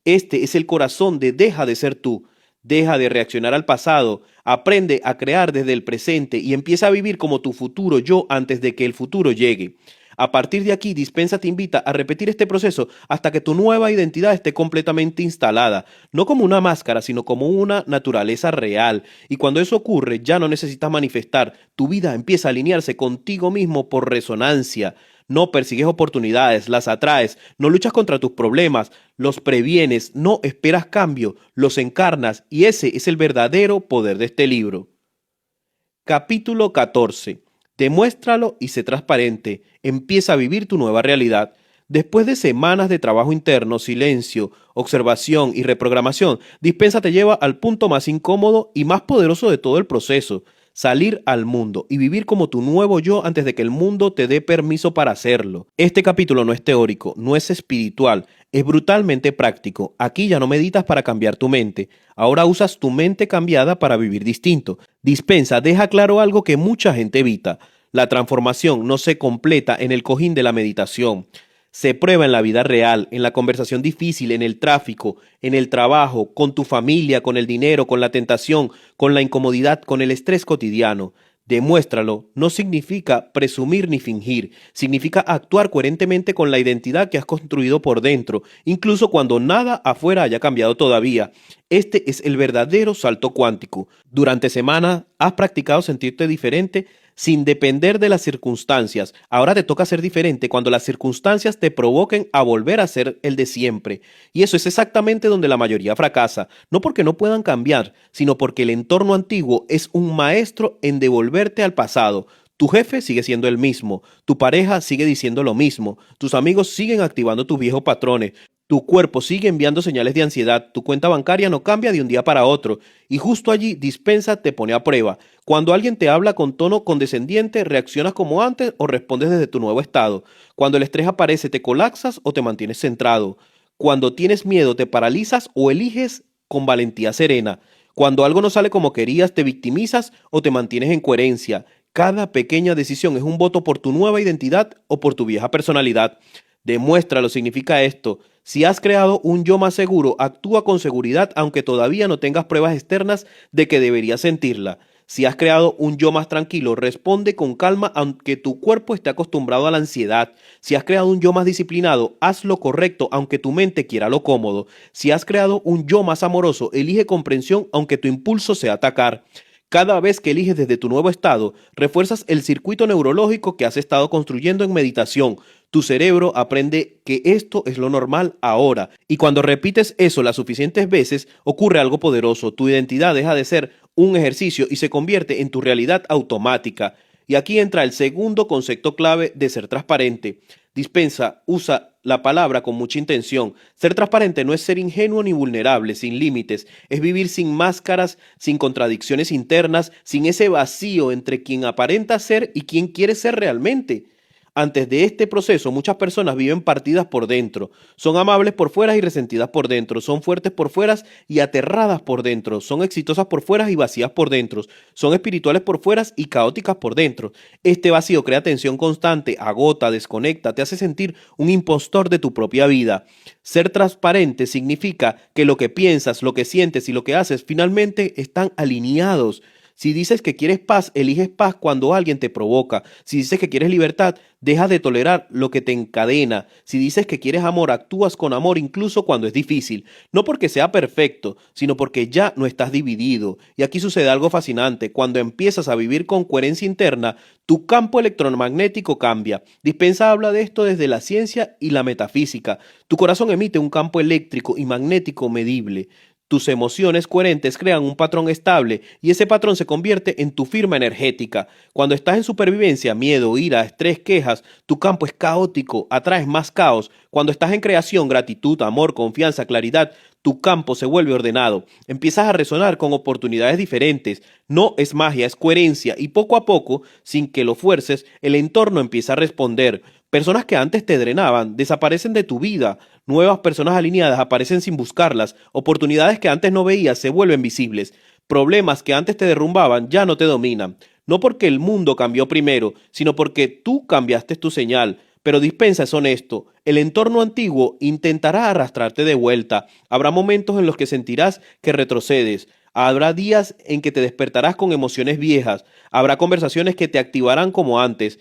Este es el corazón de deja de ser tú. Deja de reaccionar al pasado, aprende a crear desde el presente y empieza a vivir como tu futuro yo antes de que el futuro llegue. A partir de aquí, Dispensa te invita a repetir este proceso hasta que tu nueva identidad esté completamente instalada, no como una máscara, sino como una naturaleza real. Y cuando eso ocurre, ya no necesitas manifestar, tu vida empieza a alinearse contigo mismo por resonancia. No persigues oportunidades, las atraes, no luchas contra tus problemas, los previenes, no esperas cambio, los encarnas y ese es el verdadero poder de este libro. Capítulo 14. Demuéstralo y sé transparente. Empieza a vivir tu nueva realidad. Después de semanas de trabajo interno, silencio, observación y reprogramación, Dispensa te lleva al punto más incómodo y más poderoso de todo el proceso. Salir al mundo y vivir como tu nuevo yo antes de que el mundo te dé permiso para hacerlo. Este capítulo no es teórico, no es espiritual, es brutalmente práctico. Aquí ya no meditas para cambiar tu mente, ahora usas tu mente cambiada para vivir distinto. Dispensa deja claro algo que mucha gente evita. La transformación no se completa en el cojín de la meditación. Se prueba en la vida real, en la conversación difícil, en el tráfico, en el trabajo, con tu familia, con el dinero, con la tentación, con la incomodidad, con el estrés cotidiano. Demuéstralo no significa presumir ni fingir, significa actuar coherentemente con la identidad que has construido por dentro, incluso cuando nada afuera haya cambiado todavía. Este es el verdadero salto cuántico. Durante semanas has practicado sentirte diferente sin depender de las circunstancias. Ahora te toca ser diferente cuando las circunstancias te provoquen a volver a ser el de siempre. Y eso es exactamente donde la mayoría fracasa, no porque no puedan cambiar, sino porque el entorno antiguo es un maestro en devolverte al pasado. Tu jefe sigue siendo el mismo, tu pareja sigue diciendo lo mismo, tus amigos siguen activando tus viejos patrones, Tu cuerpo sigue enviando señales de ansiedad, tu cuenta bancaria no cambia de un día para otro, y justo allí Dispensa te pone a prueba. Cuando alguien te habla con tono condescendiente, reaccionas como antes o respondes desde tu nuevo estado. Cuando el estrés aparece, te colapsas o te mantienes centrado. Cuando tienes miedo, te paralizas o eliges con valentía serena. Cuando algo no sale como querías, te victimizas o te mantienes en coherencia. Cada pequeña decisión es un voto por tu nueva identidad o por tu vieja personalidad. Demuéstralo, significa esto. Si has creado un yo más seguro, actúa con seguridad aunque todavía no tengas pruebas externas de que deberías sentirla. Si has creado un yo más tranquilo, responde con calma aunque tu cuerpo esté acostumbrado a la ansiedad. Si has creado un yo más disciplinado, haz lo correcto aunque tu mente quiera lo cómodo. Si has creado un yo más amoroso, elige comprensión aunque tu impulso sea atacar. Cada vez que eliges desde tu nuevo estado, refuerzas el circuito neurológico que has estado construyendo en meditación. Tu cerebro aprende que esto es lo normal ahora. Y cuando repites eso las suficientes veces, ocurre algo poderoso. Tu identidad deja de ser un ejercicio y se convierte en tu realidad automática. Y aquí entra el segundo concepto clave de ser transparente. Dispensa usa la palabra con mucha intención. Ser transparente no es ser ingenuo ni vulnerable, sin límites. Es vivir sin máscaras, sin contradicciones internas, sin ese vacío entre quien aparenta ser y quien quiere ser realmente. Antes de este proceso, muchas personas viven partidas por dentro. Son amables por fuera y resentidas por dentro. Son fuertes por fuera y aterradas por dentro. Son exitosas por fuera y vacías por dentro. Son espirituales por fuera y caóticas por dentro. Este vacío crea tensión constante, agota, desconecta, te hace sentir un impostor de tu propia vida. Ser transparente significa que lo que piensas, lo que sientes y lo que haces finalmente están alineados. Si dices que quieres paz, eliges paz cuando alguien te provoca. Si dices que quieres libertad, dejas de tolerar lo que te encadena. Si dices que quieres amor, actúas con amor incluso cuando es difícil. No porque sea perfecto, sino porque ya no estás dividido. Y aquí sucede algo fascinante. Cuando empiezas a vivir con coherencia interna, tu campo electromagnético cambia. Dispensa habla de esto desde la ciencia y la metafísica. Tu corazón emite un campo eléctrico y magnético medible. Tus emociones coherentes crean un patrón estable y ese patrón se convierte en tu firma energética. Cuando estás en supervivencia, miedo, ira, estrés, quejas, tu campo es caótico, atraes más caos. Cuando estás en creación, gratitud, amor, confianza, claridad, tu campo se vuelve ordenado. Empiezas a resonar con oportunidades diferentes. No es magia, es coherencia y poco a poco, sin que lo fuerces, el entorno empieza a responder. Personas que antes te drenaban desaparecen de tu vida. Nuevas personas alineadas aparecen sin buscarlas. Oportunidades que antes no veías se vuelven visibles. Problemas que antes te derrumbaban ya no te dominan. No porque el mundo cambió primero, sino porque tú cambiaste tu señal. Pero Dispensa es honesto. El entorno antiguo intentará arrastrarte de vuelta. Habrá momentos en los que sentirás que retrocedes. Habrá días en que te despertarás con emociones viejas. Habrá conversaciones que te activarán como antes.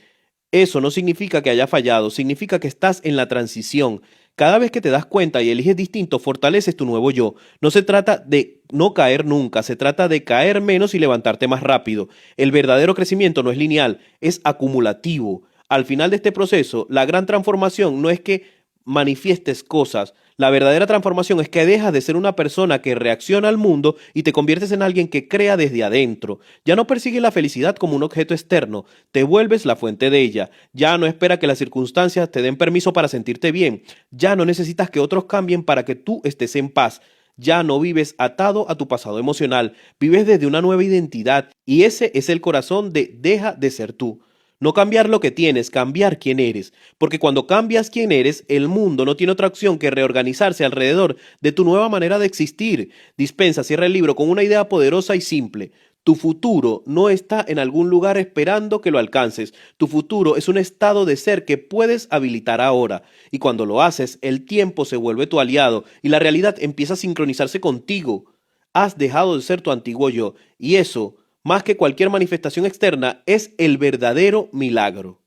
Eso no significa que haya fallado, significa que estás en la transición. Cada vez que te das cuenta y eliges distinto, fortaleces tu nuevo yo. No se trata de no caer nunca, se trata de caer menos y levantarte más rápido. El verdadero crecimiento no es lineal, es acumulativo. Al final de este proceso, la gran transformación no es que manifiestes cosas. La verdadera transformación es que dejas de ser una persona que reacciona al mundo y te conviertes en alguien que crea desde adentro. Ya no persigues la felicidad como un objeto externo, te vuelves la fuente de ella. Ya no espera que las circunstancias te den permiso para sentirte bien. Ya no necesitas que otros cambien para que tú estés en paz. Ya no vives atado a tu pasado emocional, vives desde una nueva identidad y ese es el corazón de deja de ser tú. No cambiar lo que tienes, cambiar quién eres. Porque cuando cambias quién eres, el mundo no tiene otra opción que reorganizarse alrededor de tu nueva manera de existir. Dispensa, cierra el libro con una idea poderosa y simple. Tu futuro no está en algún lugar esperando que lo alcances. Tu futuro es un estado de ser que puedes habilitar ahora. Y cuando lo haces, el tiempo se vuelve tu aliado y la realidad empieza a sincronizarse contigo. Has dejado de ser tu antiguo yo. Y eso, más que cualquier manifestación externa, es el verdadero milagro.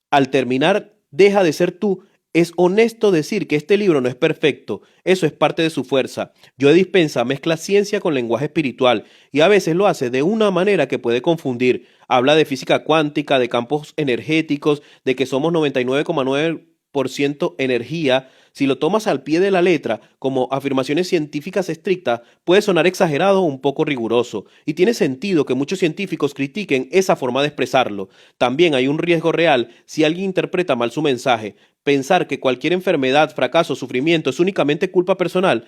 Al terminar, deja de ser tú. Es honesto decir que este libro no es perfecto, eso es parte de su fuerza. Joe Dispensa mezcla ciencia con lenguaje espiritual y a veces lo hace de una manera que puede confundir. Habla de física cuántica, de campos energéticos, de que somos 99,9% energía, Si lo tomas al pie de la letra, como afirmaciones científicas estrictas, puede sonar exagerado o un poco riguroso, y tiene sentido que muchos científicos critiquen esa forma de expresarlo. También hay un riesgo real si alguien interpreta mal su mensaje. Pensar que cualquier enfermedad, fracaso o sufrimiento es únicamente culpa personal,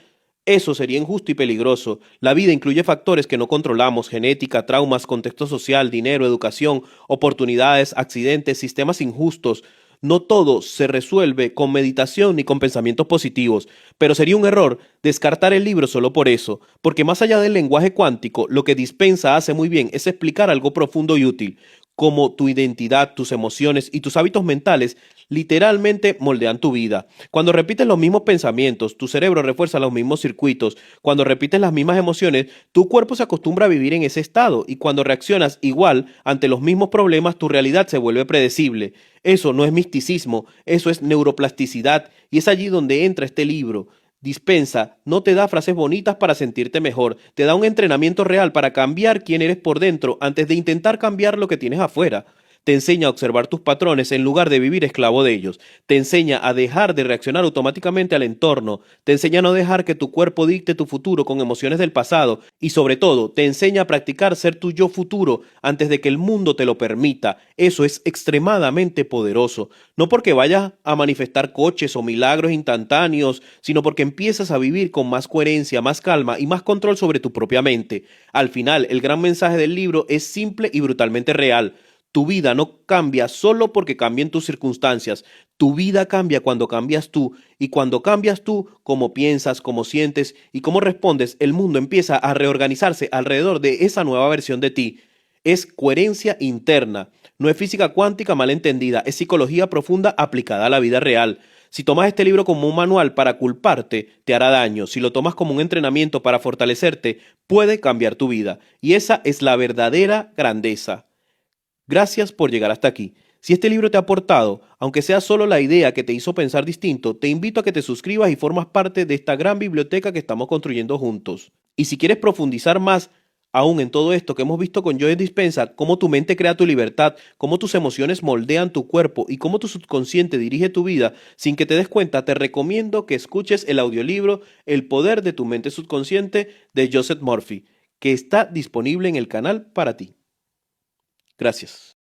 eso sería injusto y peligroso. La vida incluye factores que no controlamos: genética, traumas, contexto social, dinero, educación, oportunidades, accidentes, sistemas injustos. No todo se resuelve con meditación ni con pensamientos positivos, pero sería un error descartar el libro solo por eso, porque más allá del lenguaje cuántico, lo que Dispensa hace muy bien es explicar algo profundo y útil, como tu identidad, tus emociones y tus hábitos mentales literalmente moldean tu vida. Cuando repites los mismos pensamientos, tu cerebro refuerza los mismos circuitos. Cuando repites las mismas emociones, tu cuerpo se acostumbra a vivir en ese estado, y cuando reaccionas igual ante los mismos problemas, tu realidad se vuelve predecible. Eso no es misticismo, eso es neuroplasticidad, y es allí donde entra este libro. Dispensa no te da frases bonitas para sentirte mejor, te da un entrenamiento real para cambiar quién eres por dentro antes de intentar cambiar lo que tienes afuera. Te enseña a observar tus patrones en lugar de vivir esclavo de ellos. Te enseña a dejar de reaccionar automáticamente al entorno. Te enseña a no dejar que tu cuerpo dicte tu futuro con emociones del pasado. Y sobre todo, te enseña a practicar ser tu yo futuro antes de que el mundo te lo permita. Eso es extremadamente poderoso. No porque vayas a manifestar coches o milagros instantáneos, sino porque empiezas a vivir con más coherencia, más calma y más control sobre tu propia mente. Al final, el gran mensaje del libro es simple y brutalmente real. Tu vida no cambia solo porque cambien tus circunstancias. Tu vida cambia cuando cambias tú. Y cuando cambias tú, cómo piensas, cómo sientes y cómo respondes, el mundo empieza a reorganizarse alrededor de esa nueva versión de ti. Es coherencia interna. No es física cuántica mal entendida. Es psicología profunda aplicada a la vida real. Si tomas este libro como un manual para culparte, te hará daño. Si lo tomas como un entrenamiento para fortalecerte, puede cambiar tu vida. Y esa es la verdadera grandeza. Gracias por llegar hasta aquí. Si este libro te ha aportado, aunque sea solo la idea que te hizo pensar distinto, te invito a que te suscribas y formas parte de esta gran biblioteca que estamos construyendo juntos. Y si quieres profundizar más aún en todo esto que hemos visto con Joe Dispenza, cómo tu mente crea tu libertad, cómo tus emociones moldean tu cuerpo y cómo tu subconsciente dirige tu vida sin que te des cuenta, te recomiendo que escuches el audiolibro El poder de tu mente subconsciente de Joseph Murphy, que está disponible en el canal para ti. Gracias.